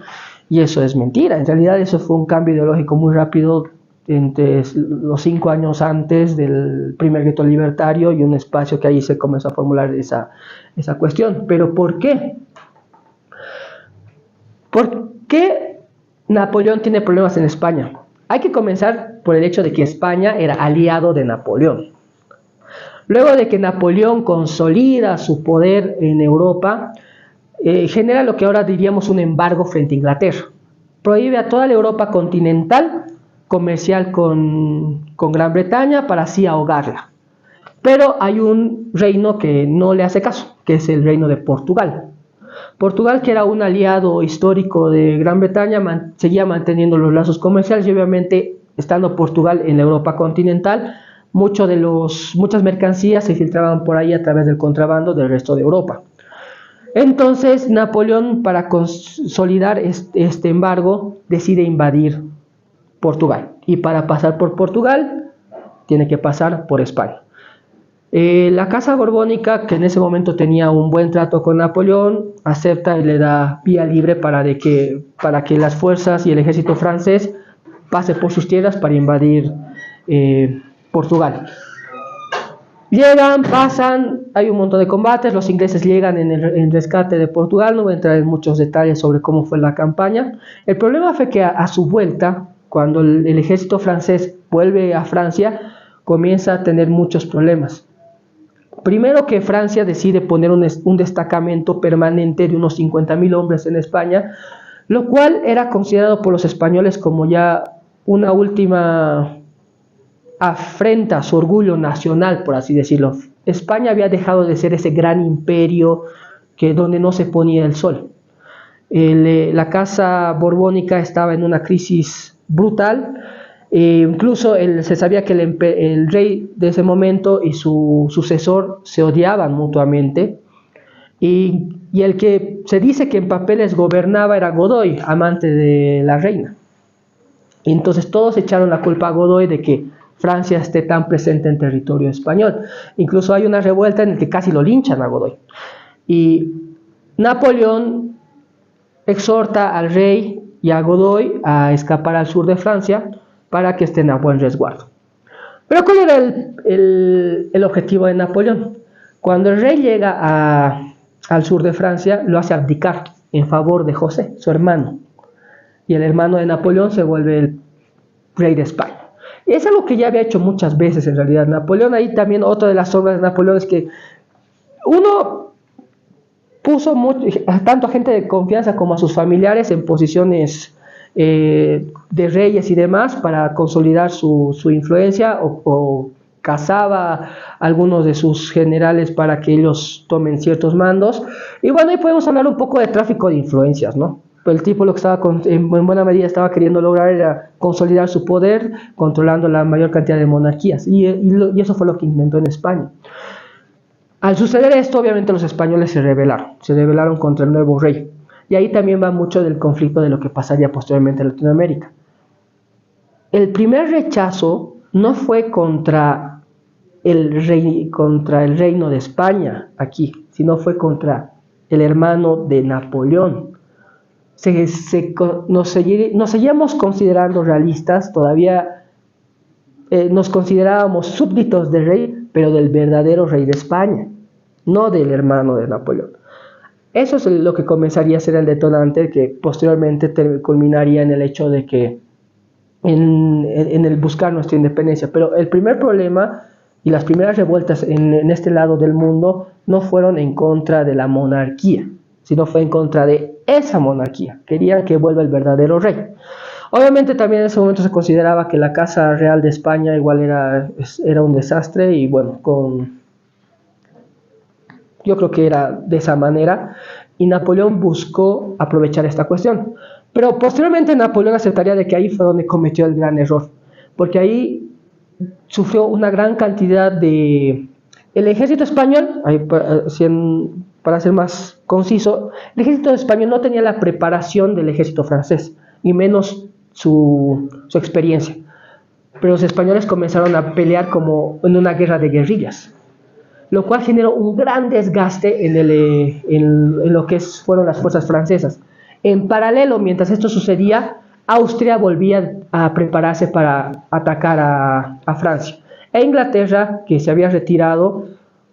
Y eso es mentira. En realidad eso fue un cambio ideológico muy rápido entre los 5 años antes del primer grito libertario y un espacio que ahí se comenzó a formular esa cuestión. ¿Pero por qué? ¿Por qué Napoleón tiene problemas en España? Hay que comenzar por el hecho de que España era aliado de Napoleón. Luego de que Napoleón consolida su poder en Europa, genera lo que ahora diríamos un embargo frente a Inglaterra. Prohíbe a toda la Europa continental comercial con Gran Bretaña para así ahogarla. Pero hay un reino que no le hace caso, que es el reino de Portugal. Portugal, que era un aliado histórico de Gran Bretaña, seguía manteniendo los lazos comerciales y obviamente estando Portugal en la Europa continental, muchas mercancías se filtraban por ahí a través del contrabando del resto de Europa. Entonces Napoleón, para consolidar este embargo, decide invadir Portugal. Y para pasar por Portugal, tiene que pasar por España. La Casa Borbónica, que en ese momento tenía un buen trato con Napoleón, acepta y le da vía libre para que las fuerzas y el ejército francés pase por sus tierras para invadir Portugal. Llegan, pasan, hay un montón de combates, los ingleses llegan en rescate de Portugal, no voy a entrar en muchos detalles sobre cómo fue la campaña. El problema fue que a su vuelta, cuando el ejército francés vuelve a Francia, comienza a tener muchos problemas. primero que Francia decide poner un destacamento permanente de unos 50.000 hombres en España, lo cual era considerado por los españoles como ya una última afrenta a su orgullo nacional, por así decirlo. España había dejado de ser ese gran imperio donde no se ponía el sol. La casa borbónica estaba en una crisis brutal. Incluso se sabía que el rey de ese momento y su sucesor se odiaban mutuamente. Y el que se dice que en papeles gobernaba era Godoy, amante de la reina. Y entonces todos echaron la culpa a Godoy de que Francia esté tan presente en territorio español. Incluso hay una revuelta en la que casi lo linchan a Godoy. Y Napoleón exhorta al rey y a Godoy a escapar al sur de Francia para que estén a buen resguardo. Pero ¿cuál era el objetivo de Napoleón? Cuando el rey llega al sur de Francia, lo hace abdicar en favor de José, su hermano. Y el hermano de Napoleón se vuelve el rey de España. Y es algo que ya había hecho muchas veces en realidad Napoleón. Ahí también otra de las obras de Napoleón es que uno puso tanto a gente de confianza como a sus familiares en posiciones de reyes y demás para consolidar su influencia, o cazaba a algunos de sus generales para que ellos tomen ciertos mandos. Y bueno, ahí podemos hablar un poco de tráfico de influencias, ¿no? El tipo lo que en buena medida estaba queriendo lograr era consolidar su poder, controlando la mayor cantidad de monarquías, y eso fue lo que intentó en España. Al suceder esto, obviamente los españoles se rebelaron contra el nuevo rey, y ahí también va mucho del conflicto de lo que pasaría posteriormente en Latinoamérica. El primer rechazo no fue contra el reino de España aquí, sino fue contra el hermano de Napoleón. Nos seguíamos considerando realistas, todavía nos considerábamos súbditos del rey, pero del verdadero rey de España, no del hermano de Napoleón. Eso es lo que comenzaría a ser el detonante que posteriormente culminaría en el hecho de que en el buscar nuestra independencia. Pero el primer problema y las primeras revueltas en este lado del mundo no fueron en contra de la monarquía, sino fue en contra de esa monarquía. Querían que vuelva el verdadero rey. Obviamente también en ese momento se consideraba que la Casa Real de España igual era un desastre, y bueno, yo creo que era de esa manera, y Napoleón buscó aprovechar esta cuestión. Pero posteriormente Napoleón aceptaría de que ahí fue donde cometió el gran error, porque ahí sufrió una gran cantidad de... El ejército español, para ser más conciso, el ejército español no tenía la preparación del ejército francés, y menos su experiencia. Pero los españoles comenzaron a pelear como en una guerra de guerrillas, lo cual generó un gran desgaste en lo que fueron las fuerzas francesas. En paralelo, mientras esto sucedía, Austria volvía a prepararse para atacar a Francia. E Inglaterra, que se había retirado,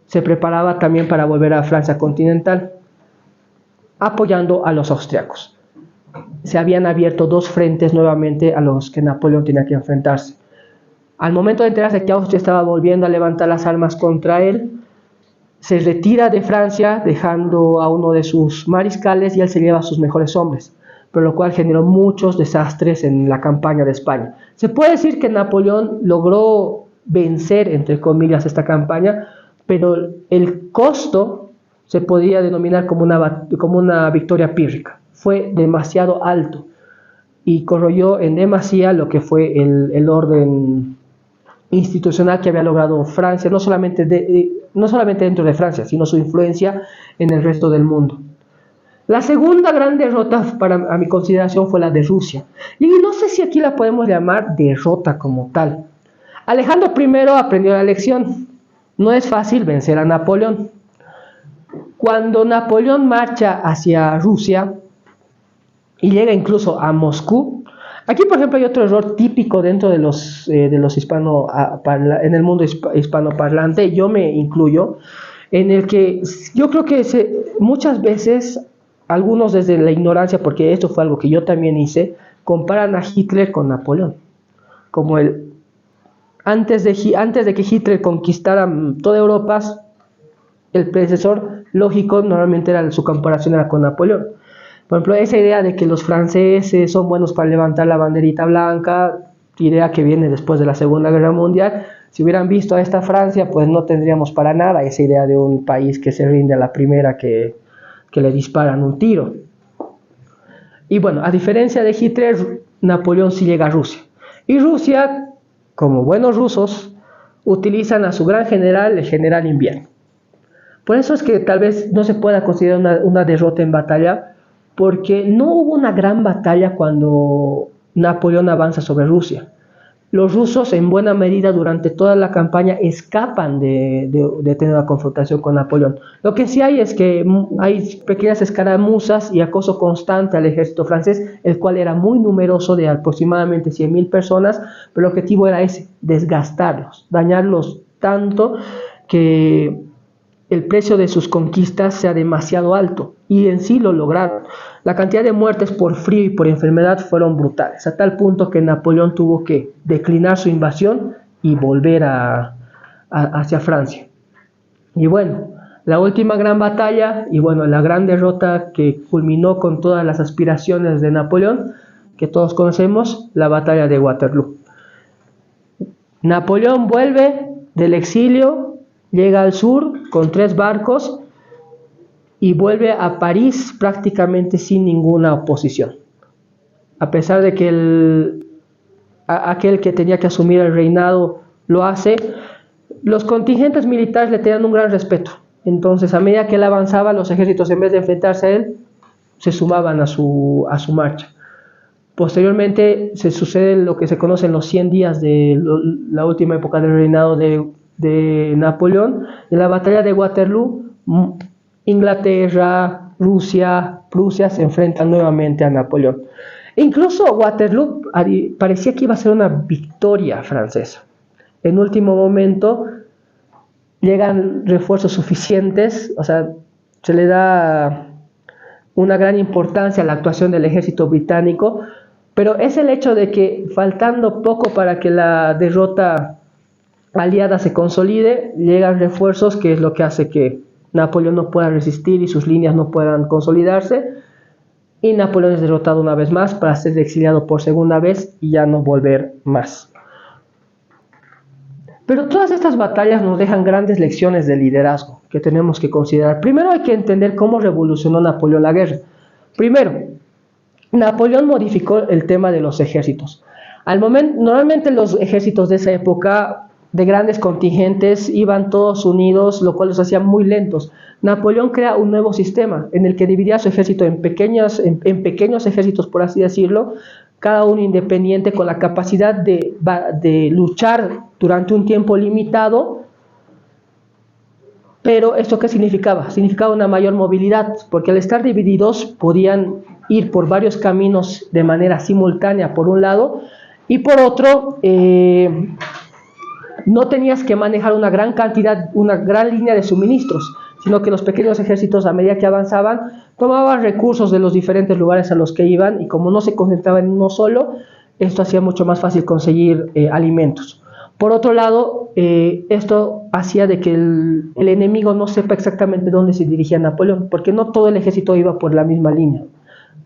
se preparaba también para volver a Francia continental, apoyando a los austriacos. Se habían abierto dos frentes nuevamente a los que Napoleón tenía que enfrentarse. Al momento de enterarse que Austria estaba volviendo a levantar las armas contra él, se retira de Francia dejando a uno de sus mariscales, y él se lleva a sus mejores hombres, pero lo cual generó muchos desastres en la campaña de España. Se puede decir que Napoleón logró vencer, entre comillas, esta campaña, pero el costo se podría denominar como una victoria pírrica. Fue demasiado alto y corroyó en demasía lo que fue el orden institucional que había logrado Francia, no solamente dentro de Francia, sino su influencia en el resto del mundo. La segunda gran derrota, a mi consideración, fue la de Rusia. Y no sé si aquí la podemos llamar derrota como tal. Alejandro I aprendió la lección. No es fácil vencer a Napoleón. Cuando Napoleón marcha hacia Rusia y llega incluso a Moscú, aquí, por ejemplo, hay otro error típico dentro de los en el mundo hispanoparlante, yo me incluyo, en el que yo creo que muchas veces algunos, desde la ignorancia, porque esto fue algo que yo también hice, comparan a Hitler con Napoleón, como antes de que Hitler conquistara toda Europa, el predecesor lógico normalmente era su comparación era con Napoleón. Por ejemplo, esa idea de que los franceses son buenos para levantar la banderita blanca, idea que viene después de la Segunda Guerra Mundial, si hubieran visto a esta Francia, pues no tendríamos para nada esa idea de un país que se rinde a la primera que le disparan un tiro. Y bueno, a diferencia de Hitler, Napoleón sí llega a Rusia. Y Rusia, como buenos rusos, utilizan a su gran general, el general Invierno. Por eso es que tal vez no se pueda considerar una derrota en batalla, porque no hubo una gran batalla cuando Napoleón avanza sobre Rusia. Los rusos en buena medida durante toda la campaña escapan de tener una confrontación con Napoleón. Lo que sí hay es que hay pequeñas escaramuzas y acoso constante al ejército francés, el cual era muy numeroso, de aproximadamente 100.000 personas, pero el objetivo era ese, desgastarlos, dañarlos tanto que el precio de sus conquistas sea demasiado alto, y en sí lo lograron. La cantidad de muertes por frío y por enfermedad fueron brutales, a tal punto que Napoleón tuvo que declinar su invasión y volver hacia Francia. Y bueno, la última gran batalla, y bueno, la gran derrota que culminó con todas las aspiraciones de Napoleón, que todos conocemos, la batalla de Waterloo. Napoleón vuelve del exilio, llega al sur con 3 barcos y vuelve a París prácticamente sin ninguna oposición. A pesar de que aquel que tenía que asumir el reinado lo hace, los contingentes militares le tenían un gran respeto. Entonces, a medida que él avanzaba, los ejércitos, en vez de enfrentarse a él, se sumaban a su marcha. Posteriormente se sucede lo que se conoce en los 100 días de la última época del reinado de Napoleón. En la batalla de Waterloo, Inglaterra, Rusia, Prusia se enfrentan nuevamente a Napoleón. Incluso Waterloo parecía que iba a ser una victoria francesa. En último momento llegan refuerzos suficientes, o sea, se le da una gran importancia a la actuación del ejército británico, pero es el hecho de que faltando poco para que la derrota aliada se consolide, llegan refuerzos, que es lo que hace que Napoleón no pueda resistir y sus líneas no puedan consolidarse, y Napoleón es derrotado una vez más para ser exiliado por segunda vez y ya no volver más. Pero todas estas batallas nos dejan grandes lecciones de liderazgo que tenemos que considerar. Primero hay que entender cómo revolucionó Napoleón la guerra. Primero, Napoleón modificó el tema de los ejércitos. Normalmente los ejércitos de esa época, de grandes contingentes, iban todos unidos, lo cual los hacía muy lentos. Napoleón crea un nuevo sistema en el que dividía su ejército en pequeños ejércitos, por así decirlo, cada uno independiente, con la capacidad de luchar durante un tiempo limitado. Pero ¿esto qué significaba? Significaba una mayor movilidad, porque al estar divididos podían ir por varios caminos de manera simultánea por un lado, y por otro no tenías que manejar una gran línea de suministros, sino que los pequeños ejércitos, a medida que avanzaban, tomaban recursos de los diferentes lugares a los que iban, y como no se concentraban en uno solo, esto hacía mucho más fácil conseguir alimentos. Por otro lado, esto hacía de que el enemigo no sepa exactamente dónde se dirigía Napoleón, porque no todo el ejército iba por la misma línea.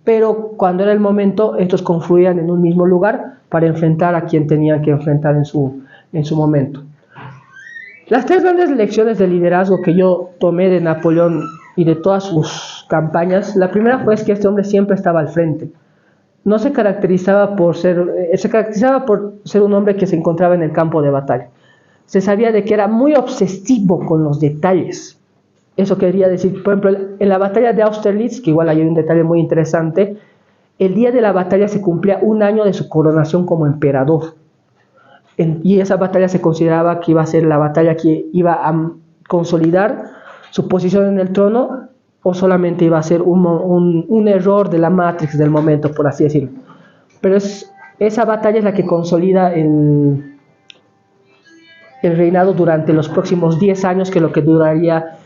Pero cuando era el momento, estos confluían en un mismo lugar para enfrentar a quien tenían que enfrentar en su momento. Las 3 grandes lecciones de liderazgo que yo tomé de Napoleón y de todas sus campañas, la primera fue que este hombre siempre estaba al frente. No se caracterizaba por ser un hombre que se encontraba en el campo de batalla. Se sabía de que era muy obsesivo con los detalles. Eso quería decir, por ejemplo, en la batalla de Austerlitz, que igual hay un detalle muy interesante, el día de la batalla se cumplía 1 año de su coronación como emperador. Y esa batalla se consideraba que iba a ser la batalla que iba a consolidar su posición en el trono, o solamente iba a ser un error de la Matrix del momento, por así decirlo. Pero esa batalla es la que consolida el reinado durante los próximos 10 años, que es lo que duraría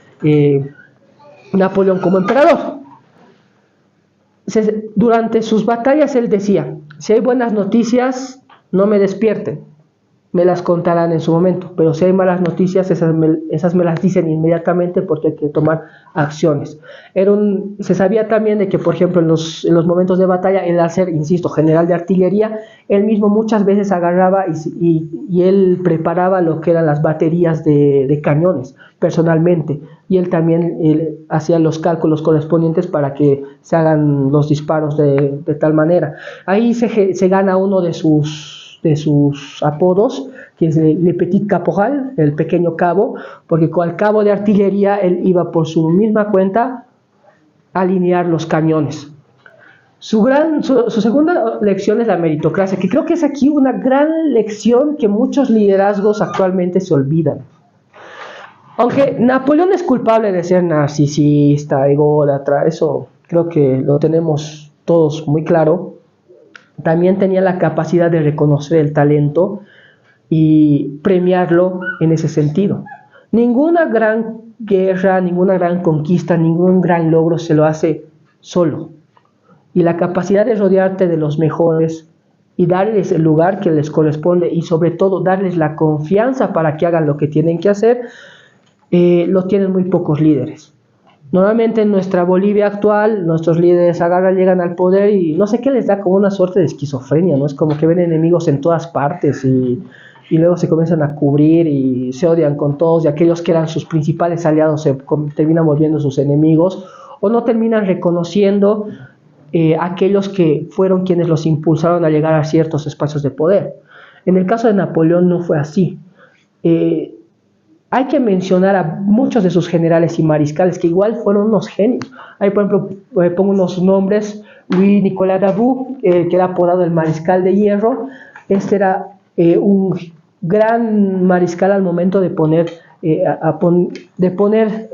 Napoleón como emperador. Durante sus batallas él decía: si hay buenas noticias, no me despierten. me las contarán en su momento, pero si hay malas noticias, esas me las dicen inmediatamente porque hay que tomar acciones. Se sabía también de que, por ejemplo, en los momentos de batalla, él al ser, insisto, general de artillería, él mismo muchas veces agarraba y él preparaba lo que eran las baterías de cañones personalmente, y él también hacía los cálculos correspondientes para que se hagan los disparos de tal manera. Ahí se gana uno de sus apodos, que es Le Petit Caporal, el pequeño cabo, porque con el cabo de artillería él iba por su misma cuenta a alinear los cañones. Su segunda lección es la meritocracia, que creo que es aquí una gran lección que muchos liderazgos actualmente se olvidan. Aunque Napoleón es culpable de ser narcisista, ególatra, eso creo que lo tenemos todos muy claro, también tenía la capacidad de reconocer el talento y premiarlo en ese sentido. Ninguna gran guerra, ninguna gran conquista, ningún gran logro se lo hace solo. Y la capacidad de rodearte de los mejores y darles el lugar que les corresponde y sobre todo darles la confianza para que hagan lo que tienen que hacer, lo tienen muy pocos líderes. Normalmente en nuestra Bolivia actual, nuestros líderes llegan al poder y no sé qué les da, como una suerte de esquizofrenia, ¿no? Es como que ven enemigos en todas partes y luego se comienzan a cubrir y se odian con todos, y aquellos que eran sus principales aliados se terminan volviendo sus enemigos, o no terminan reconociendo aquellos que fueron quienes los impulsaron a llegar a ciertos espacios de poder. En el caso de Napoleón no fue así. Hay que mencionar a muchos de sus generales y mariscales que igual fueron unos genios. Ahí, por ejemplo, pongo unos nombres: Louis-Nicolas Davout, que era apodado el Mariscal de Hierro. Este era un gran mariscal al momento de poner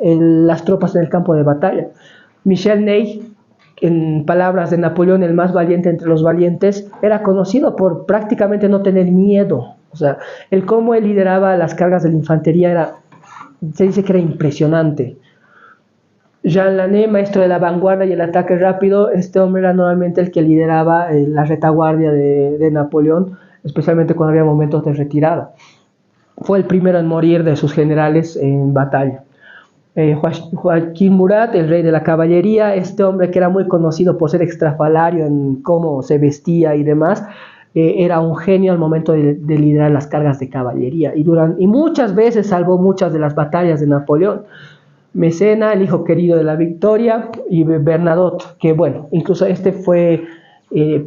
las tropas en el campo de batalla. Michel Ney, en palabras de Napoleón, el más valiente entre los valientes, era conocido por prácticamente no tener miedo. O sea, cómo él lideraba las cargas de la infantería se dice que era impresionante. Jean Lanné, maestro de la vanguardia y el ataque rápido, este hombre era normalmente el que lideraba la retaguardia de Napoleón, especialmente cuando había momentos de retirada. Fue el primero en morir de sus generales en batalla. Joaquín Murat, el rey de la caballería, este hombre que era muy conocido por ser extrafalario en cómo se vestía y demás, era un genio al momento de liderar las cargas de caballería y muchas veces salvó muchas de las batallas de Napoleón. Mecena, el hijo querido de la victoria, y Bernadotte, que bueno, incluso este fue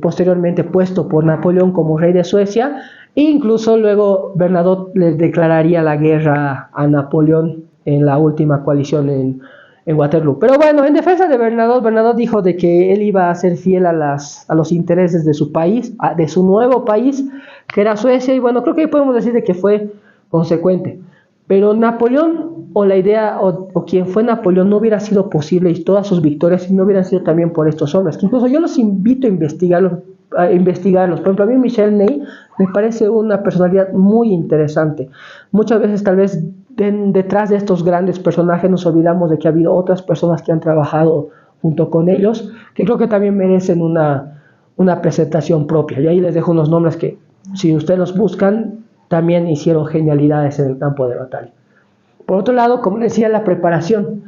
posteriormente puesto por Napoleón como rey de Suecia, e incluso luego Bernadotte le declararía la guerra a Napoleón en la última coalición en Waterloo. Pero bueno, en defensa de Bernadotte dijo de que él iba a ser fiel a los intereses de su país, de su nuevo país, que era Suecia, y bueno, creo que podemos decir de que fue consecuente. Pero Napoleón, o la idea, o quien fue Napoleón, no hubiera sido posible, y todas sus victorias, si no hubieran sido también por estos hombres, que incluso yo los invito a investigarlos. Por ejemplo, a mí Michel Ney me parece una personalidad muy interesante. Muchas veces tal vez detrás de estos grandes personajes nos olvidamos de que ha habido otras personas que han trabajado junto con ellos, que creo que también merecen una presentación propia. Y ahí les dejo unos nombres que, si ustedes los buscan, también hicieron genialidades en el campo de batalla. Por otro lado, como decía, la preparación.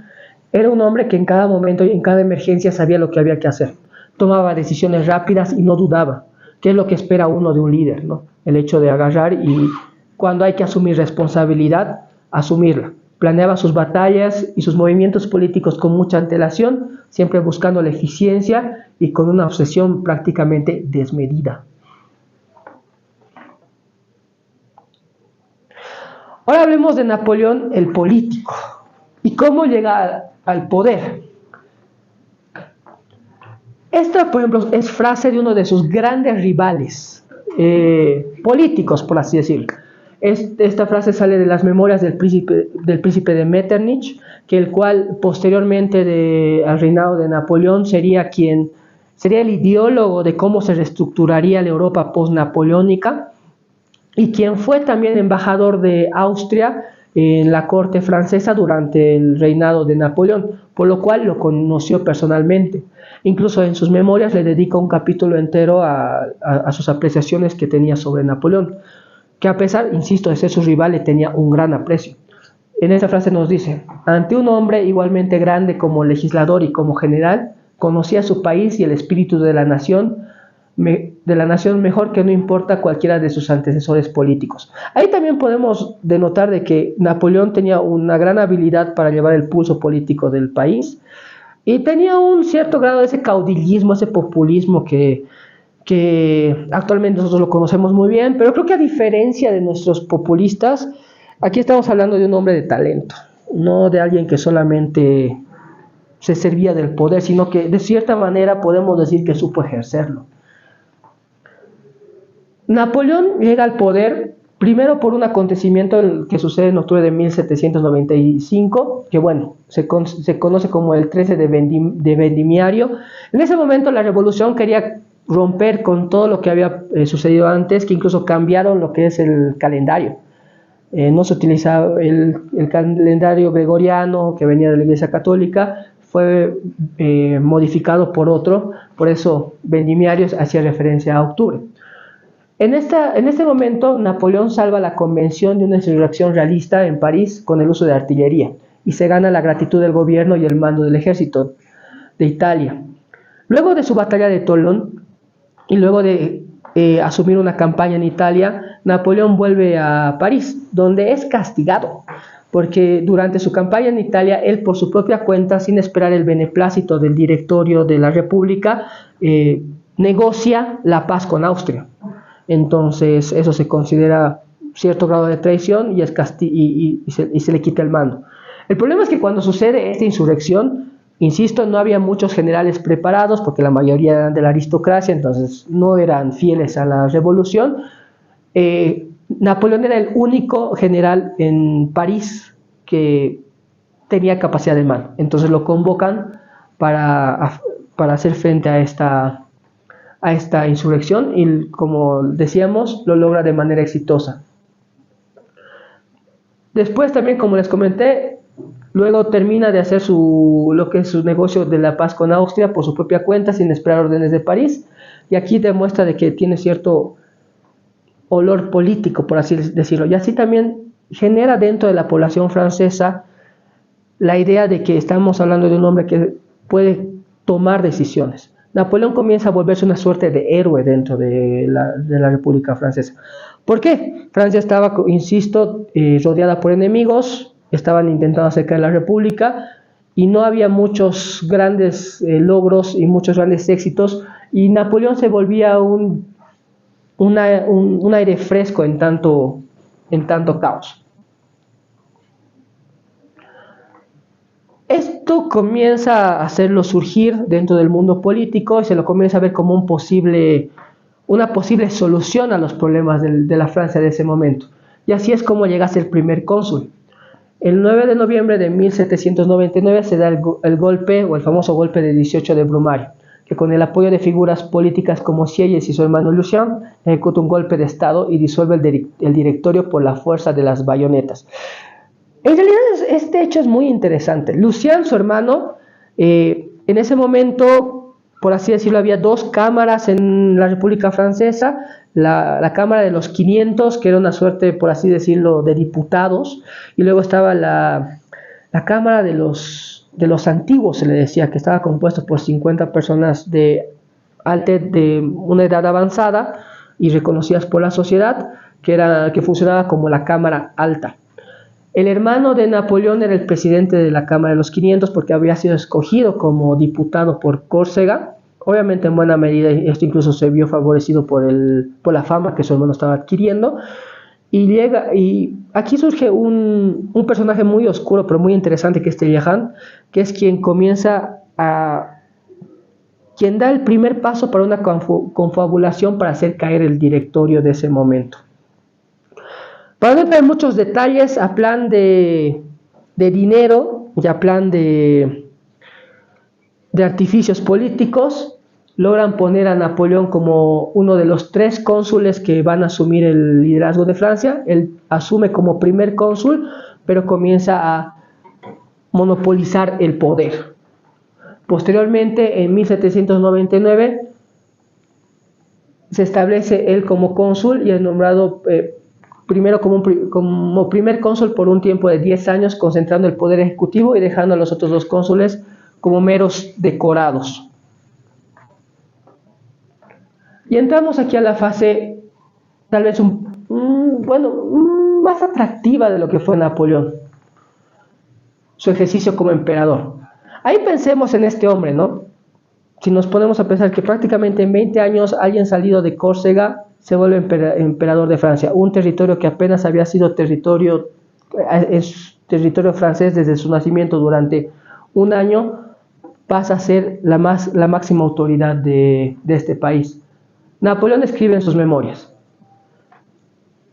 Era un hombre que en cada momento y en cada emergencia sabía lo que había que hacer. Tomaba decisiones rápidas y no dudaba, que es lo que espera uno de un líder, ¿no? El hecho de agarrar y cuando hay que asumir responsabilidad, asumirla. Planeaba sus batallas y sus movimientos políticos con mucha antelación, siempre buscando la eficiencia y con una obsesión prácticamente desmedida. Ahora hablemos de Napoleón, el político, y cómo llega al poder. Esta, por ejemplo, es frase de uno de sus grandes rivales políticos, por así decirlo. Esta frase sale de las memorias del príncipe de Metternich, que el cual posteriormente al reinado de Napoleón sería el ideólogo de cómo se reestructuraría la Europa post-napoleónica, y quien fue también embajador de Austria en la corte francesa durante el reinado de Napoleón, por lo cual lo conoció personalmente. Incluso en sus memorias le dedica un capítulo entero a sus apreciaciones que tenía sobre Napoleón. que a pesar, insisto, de ser su rival, le tenía un gran aprecio. En esta frase nos dice: ante un hombre igualmente grande como legislador y como general, conocía su país y el espíritu de la nación mejor que no importa cualquiera de sus antecesores políticos. Ahí también podemos denotar de que Napoleón tenía una gran habilidad para llevar el pulso político del país y tenía un cierto grado de ese caudillismo, ese populismo que actualmente nosotros lo conocemos muy bien, pero creo que a diferencia de nuestros populistas, aquí estamos hablando de un hombre de talento, no de alguien que solamente se servía del poder, sino que de cierta manera podemos decir que supo ejercerlo. Napoleón llega al poder primero por un acontecimiento que sucede en octubre de 1795, que bueno, se conoce como el 13 de Vendimiario. En ese momento la revolución quería romper con todo lo que había sucedido antes, que incluso cambiaron lo que es el calendario. No se utilizaba el calendario gregoriano que venía de la Iglesia Católica, fue modificado por otro, por eso Vendimiario hacía referencia a octubre. En este momento, Napoleón salva la convención de una insurrección realista en París con el uso de artillería y se gana la gratitud del gobierno y el mando del ejército de Italia. Luego de su batalla de Tolón y luego de asumir una campaña en Italia, Napoleón vuelve a París, donde es castigado, porque durante su campaña en Italia, él por su propia cuenta, sin esperar el beneplácito del directorio de la República, negocia la paz con Austria. Entonces eso se considera cierto grado de traición y se le quita el mando. El problema es que cuando sucede esta insurrección, insisto, no había muchos generales preparados porque la mayoría eran de la aristocracia, entonces no eran fieles a la revolución. Napoleón era el único general en París que tenía capacidad de mando, entonces lo convocan para hacer frente a esta insurrección y, como decíamos, lo logra de manera exitosa. Después también, como les comenté, luego termina de hacer lo que es su negocio de la paz con Austria por su propia cuenta, sin esperar órdenes de París, y aquí demuestra de que tiene cierto olor político, por así decirlo, y así también genera dentro de la población francesa la idea de que estamos hablando de un hombre que puede tomar decisiones. Napoleón comienza a volverse una suerte de héroe dentro de la República Francesa. ¿Por qué? Francia estaba, insisto, rodeada por enemigos, estaban intentando hacer caer la República y no había muchos grandes logros y muchos grandes éxitos, y Napoleón se volvía un aire fresco en tanto caos. Esto comienza a hacerlo surgir dentro del mundo político y se lo comienza a ver como una posible solución a los problemas de la Francia de ese momento. Y así es como llega a ser primer cónsul. El 9 de noviembre de 1799 se da el golpe, o el famoso golpe del 18 de Brumario, que con el apoyo de figuras políticas como Sieyès y su hermano Lucien, ejecuta un golpe de Estado y disuelve el directorio por la fuerza de las bayonetas. En realidad este hecho es muy interesante. Lucien, su hermano, en ese momento, por así decirlo, había dos cámaras en la República Francesa, la Cámara de los 500, que era una suerte, por así decirlo, de diputados, y luego estaba la Cámara de los antiguos, se le decía, que estaba compuesto por 50 personas de una edad avanzada y reconocidas por la sociedad, que funcionaba como la Cámara Alta. El hermano de Napoleón era el presidente de la Cámara de los 500 porque había sido escogido como diputado por Córcega. Obviamente, en buena medida, esto incluso se vio favorecido por la fama que su hermano estaba adquiriendo. Y aquí surge un personaje muy oscuro, pero muy interesante, que es Talleyrand, que es quien da el primer paso para una confabulación para hacer caer el directorio de ese momento. Para no tener muchos detalles, a plan de dinero y a plan de artificios políticos, logran poner a Napoleón como uno de los 3 cónsules que van a asumir el liderazgo de Francia. Él asume como primer cónsul, pero comienza a monopolizar el poder. Posteriormente, en 1799, se establece él como cónsul y es nombrado primero como primer cónsul por un tiempo de 10 años, concentrando el poder ejecutivo y dejando a los otros dos cónsules como meros decorados. Y entramos aquí a la fase tal vez más atractiva de lo que fue Napoleón, su ejercicio como emperador. Ahí pensemos en este hombre, ¿no? Si nos ponemos a pensar que prácticamente en 20 años alguien salido de Córcega se vuelve emperador de Francia, un territorio que apenas había sido territorio francés desde su nacimiento. Durante un año pasa a ser la máxima autoridad de este país. Napoleón escribe en sus memorias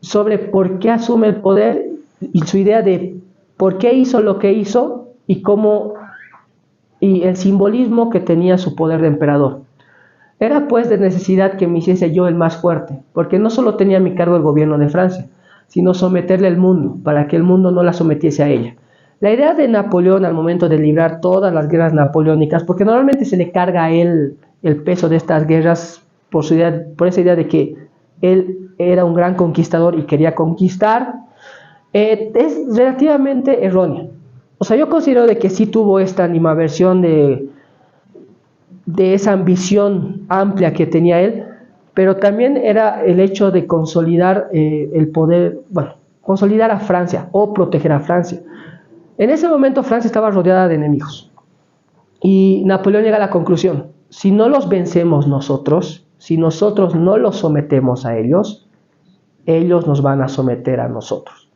sobre por qué asume el poder y su idea de por qué hizo lo que hizo y el simbolismo que tenía su poder de emperador. Era pues de necesidad que me hiciese yo el más fuerte, porque no solo tenía a mi cargo el gobierno de Francia, sino someterle al mundo, para que el mundo no la sometiese a ella. La idea de Napoleón al momento de librar todas las guerras napoleónicas, porque normalmente se le carga a él el peso de estas guerras por esa idea de que él era un gran conquistador y quería conquistar, es relativamente errónea. O sea, yo considero de que sí tuvo esta animadversión de esa ambición amplia que tenía él, pero también era el hecho de consolidar el poder, consolidar a Francia o proteger a Francia. En ese momento Francia estaba rodeada de enemigos y Napoleón llega a la conclusión: si no los vencemos nosotros, si nosotros no los sometemos a ellos, ellos nos van a someter a nosotros.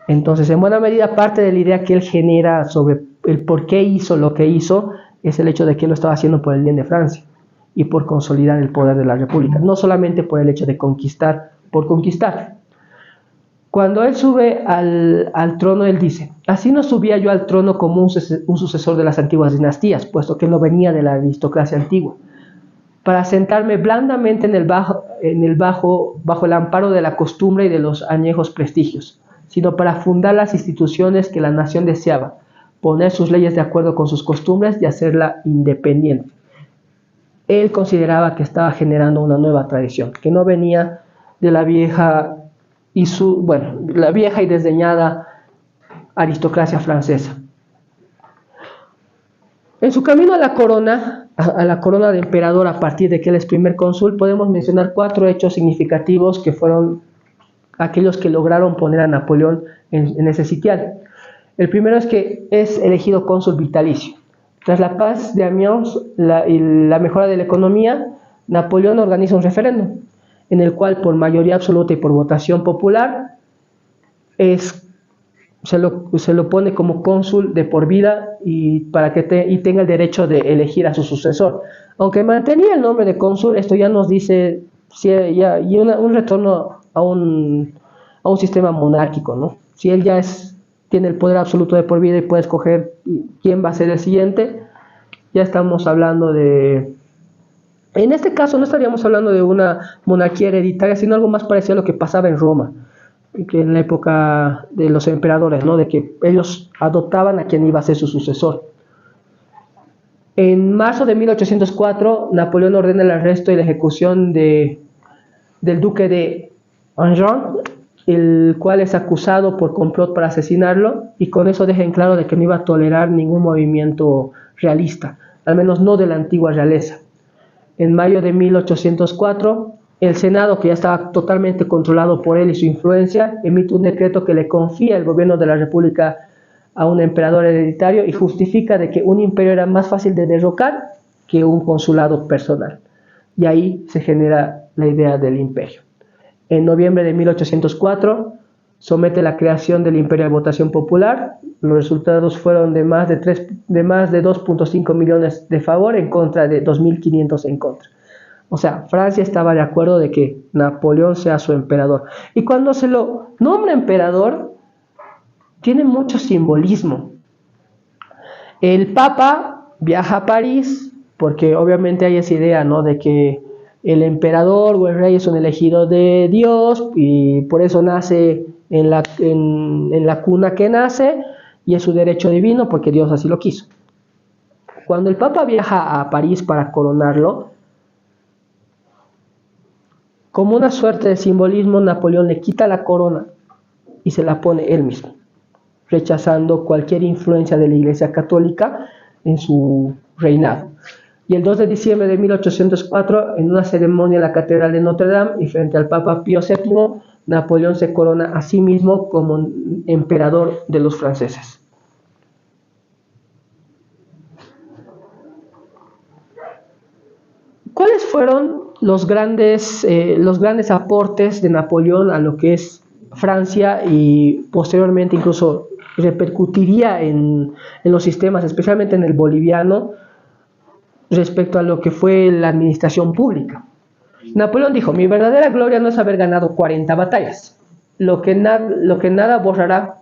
Entonces, en buena medida, parte de la idea que él genera sobre el por qué hizo lo que hizo es el hecho de que él lo estaba haciendo por el bien de Francia y por consolidar el poder de la República, no solamente por el hecho de conquistar por conquistar. Cuando él sube al trono, él dice: así no subía yo al trono como un sucesor de las antiguas dinastías, puesto que no venía de la aristocracia antigua, para sentarme blandamente bajo el amparo de la costumbre y de los añejos prestigios, sino para fundar las instituciones que la nación deseaba, poner sus leyes de acuerdo con sus costumbres y hacerla independiente. Él consideraba que estaba generando una nueva tradición, que no venía de la vieja y desdeñada aristocracia francesa. En su camino a la corona de emperador, a partir de que él es primer cónsul, podemos mencionar 4 hechos significativos que fueron aquellos que lograron poner a Napoleón en ese sitial. El primero es que es elegido cónsul vitalicio. Tras la paz de Amiens y la mejora de la economía, Napoleón organiza un referéndum, en el cual por mayoría absoluta y por votación popular se lo pone como cónsul de por vida y tenga el derecho de elegir a su sucesor. Aunque mantenía el nombre de cónsul, esto ya nos dice un retorno a un sistema monárquico, ¿no? Si él ya tiene el poder absoluto de por vida y puede escoger quién va a ser el siguiente, ya estamos hablando de... En este caso no estaríamos hablando de una monarquía hereditaria, sino algo más parecido a lo que pasaba en Roma, que en la época de los emperadores, ¿no? De que ellos adoptaban a quien iba a ser su sucesor. En marzo de 1804, Napoleón ordena el arresto y la ejecución del duque de Enghien, el cual es acusado por complot para asesinarlo, y con eso deja en claro de que no iba a tolerar ningún movimiento realista, al menos no de la antigua realeza. En mayo de 1804, el Senado, que ya estaba totalmente controlado por él y su influencia, emite un decreto que le confía el gobierno de la República a un emperador hereditario y justifica de que un imperio era más fácil de derrocar que un consulado personal. Y ahí se genera la idea del imperio. En noviembre de 1804 somete la creación del imperio a votación popular. Los resultados fueron de más de 2.5 millones de favor en contra de 2.500 en contra. O sea, Francia estaba de acuerdo de que Napoleón sea su emperador. Y cuando se lo nombra emperador, tiene mucho simbolismo. El Papa viaja a París, porque obviamente hay esa idea, ¿no?, de que el emperador o el rey es un elegido de Dios y por eso nace en la cuna que nace y es su derecho divino porque Dios así lo quiso. Cuando el Papa viaja a París para coronarlo, Como una suerte de simbolismo, Napoleón le quita la corona y se la pone él mismo, rechazando cualquier influencia de la Iglesia Católica en su reinado. Y el 2 de diciembre de 1804, en una ceremonia en la Catedral de Notre Dame y frente al Papa Pío VII, Napoleón se corona a sí mismo como emperador de los franceses. ¿Cuáles fueron los grandes aportes de Napoleón a lo que es Francia y posteriormente incluso repercutiría en los sistemas, especialmente en el boliviano, respecto a lo que fue la administración pública? Napoleón dijo: mi verdadera gloria no es haber ganado 40 batallas, lo que nada borrará,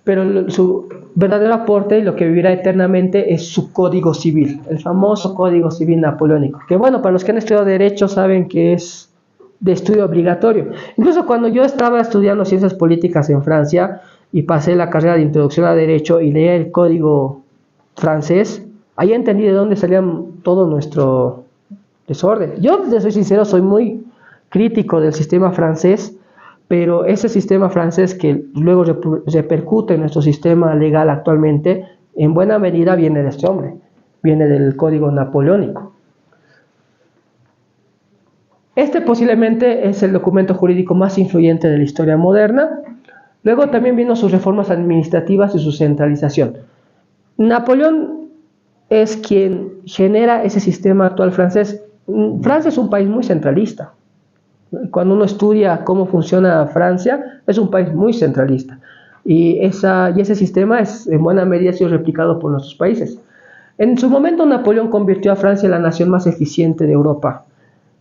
pero su verdadero aporte y lo que vivirá eternamente es su código civil, el famoso código civil napoleónico, que bueno, para los que han estudiado derecho saben que es de estudio obligatorio. Incluso cuando yo estaba estudiando ciencias políticas en Francia y pasé la carrera de introducción a derecho y leía el código francés, ahí entendí de dónde salía todo nuestro desorden. Yo, de soy sincero, soy muy crítico del sistema francés, pero ese sistema francés que luego repercute en nuestro sistema legal actualmente, en buena medida viene de este hombre, viene del código napoleónico. Este posiblemente es el documento jurídico más influyente de la historia moderna. Luego también vino sus reformas administrativas y su centralización. Napoleón es quien genera ese sistema actual francés. Francia es un país muy centralista. Cuando uno estudia cómo funciona Francia, es un país muy centralista. Y ese sistema es en buena medida ha sido replicado por nuestros países. En su momento, Napoleón convirtió a Francia en la nación más eficiente de Europa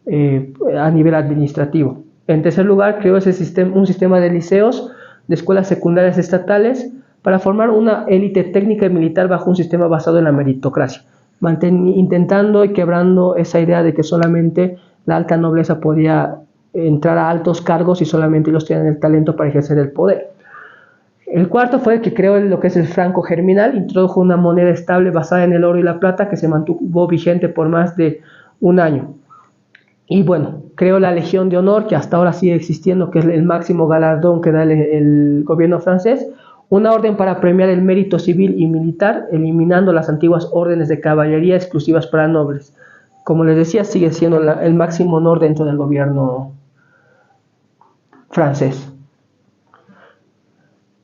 a nivel administrativo. En tercer lugar, creó un sistema de liceos, de escuelas secundarias estatales, para formar una élite técnica y militar bajo un sistema basado en la meritocracia, intentando y quebrando esa idea de que solamente la alta nobleza podía entrar a altos cargos y solamente ellos tienen el talento para ejercer el poder. El cuarto fue el que creó lo que es el franco germinal, introdujo una moneda estable basada en el oro y la plata que se mantuvo vigente por más de un año. Y bueno, creó la Legión de Honor, que hasta ahora sigue existiendo, que es el máximo galardón que da el gobierno francés, una orden para premiar el mérito civil y militar, eliminando las antiguas órdenes de caballería exclusivas para nobles. Como les decía, sigue siendo el máximo honor dentro del gobierno francés.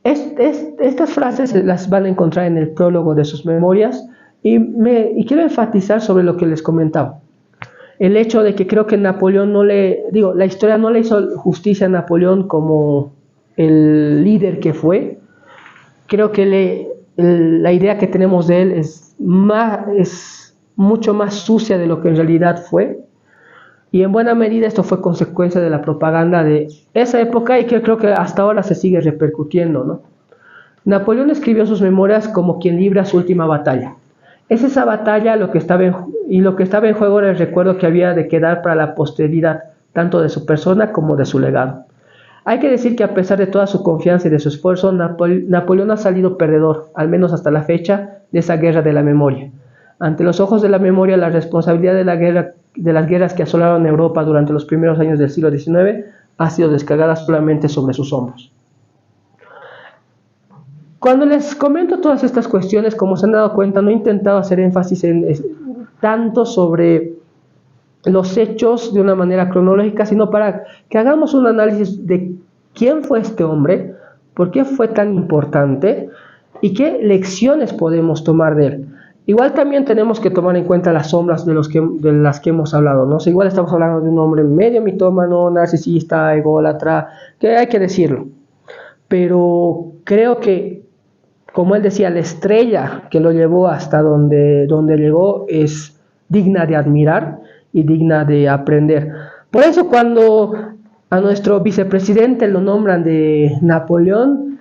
Estas frases las van a encontrar en el prólogo de sus memorias y quiero enfatizar sobre lo que les comentaba. El hecho de que creo que Napoleón la historia no le hizo justicia a Napoleón como el líder que fue. Creo que la idea que tenemos de él es mucho más sucia de lo que en realidad fue. Y en buena medida esto fue consecuencia de la propaganda de esa época y que creo que hasta ahora se sigue repercutiendo, ¿no? Napoleón escribió sus memorias como quien libra su última batalla. Es esa batalla lo que estaba en juego era el recuerdo que había de quedar para la posteridad, tanto de su persona como de su legado. Hay que decir que a pesar de toda su confianza y de su esfuerzo, Napoleón ha salido perdedor, al menos hasta la fecha, de esa guerra de la memoria. Ante los ojos de la memoria, la responsabilidad de las guerras que asolaron Europa durante los primeros años del siglo XIX ha sido descargada solamente sobre sus hombros. Cuando les comento todas estas cuestiones, como se han dado cuenta, no he intentado hacer énfasis tanto sobre los hechos de una manera cronológica, sino para que hagamos un análisis de quién fue este hombre, por qué fue tan importante y qué lecciones podemos tomar de él. Igual también tenemos que tomar en cuenta las sombras de las que hemos hablado, ¿no? O sea, igual estamos hablando de un hombre medio mitómano, narcisista, ególatra, que hay que decirlo. Pero creo que, como él decía, la estrella que lo llevó hasta donde llegó es digna de admirar y digna de aprender. Por eso cuando a nuestro vicepresidente lo nombran de Napoleón,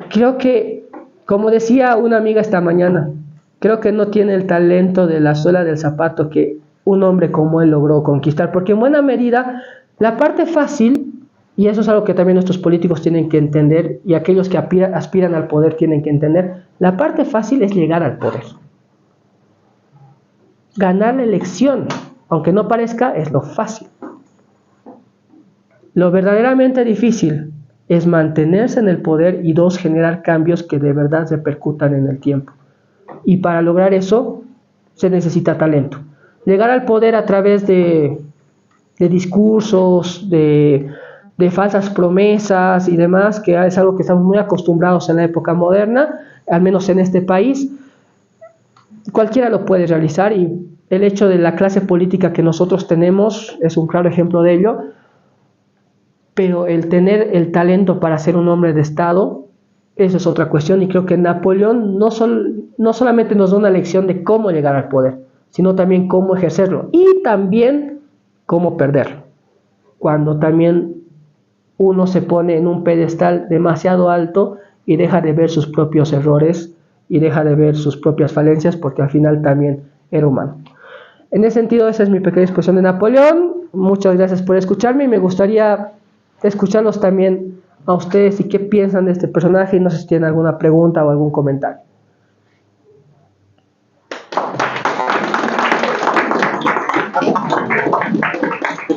creo que, como decía una amiga esta mañana, creo que no tiene el talento de la suela del zapato que un hombre como él logró conquistar, porque en buena medida la parte fácil, y eso es algo que también nuestros políticos tienen que entender, y aquellos que aspiran al poder tienen que entender, la parte fácil es llegar al poder. Ganar la elección, aunque no parezca, es lo fácil. Lo verdaderamente difícil es mantenerse en el poder y dos, generar cambios que de verdad repercutan en el tiempo. Y para lograr eso se necesita talento. Llegar al poder a través de discursos, de falsas promesas y demás, que es algo que estamos muy acostumbrados en la época moderna, al menos en este país, cualquiera lo puede realizar, y el hecho de la clase política que nosotros tenemos es un claro ejemplo de ello. Pero el tener el talento para ser un hombre de Estado, eso es otra cuestión, y creo que Napoleón no solamente nos da una lección de cómo llegar al poder, sino también cómo ejercerlo y también cómo perderlo. Cuando también uno se pone en un pedestal demasiado alto y deja de ver sus propios errores y deja de ver sus propias falencias, porque al final también era humano. En ese sentido, esa es mi pequeña exposición de Napoleón. Muchas gracias por escucharme, y me gustaría escucharlos también a ustedes y qué piensan de este personaje, y no sé si tienen alguna pregunta o algún comentario.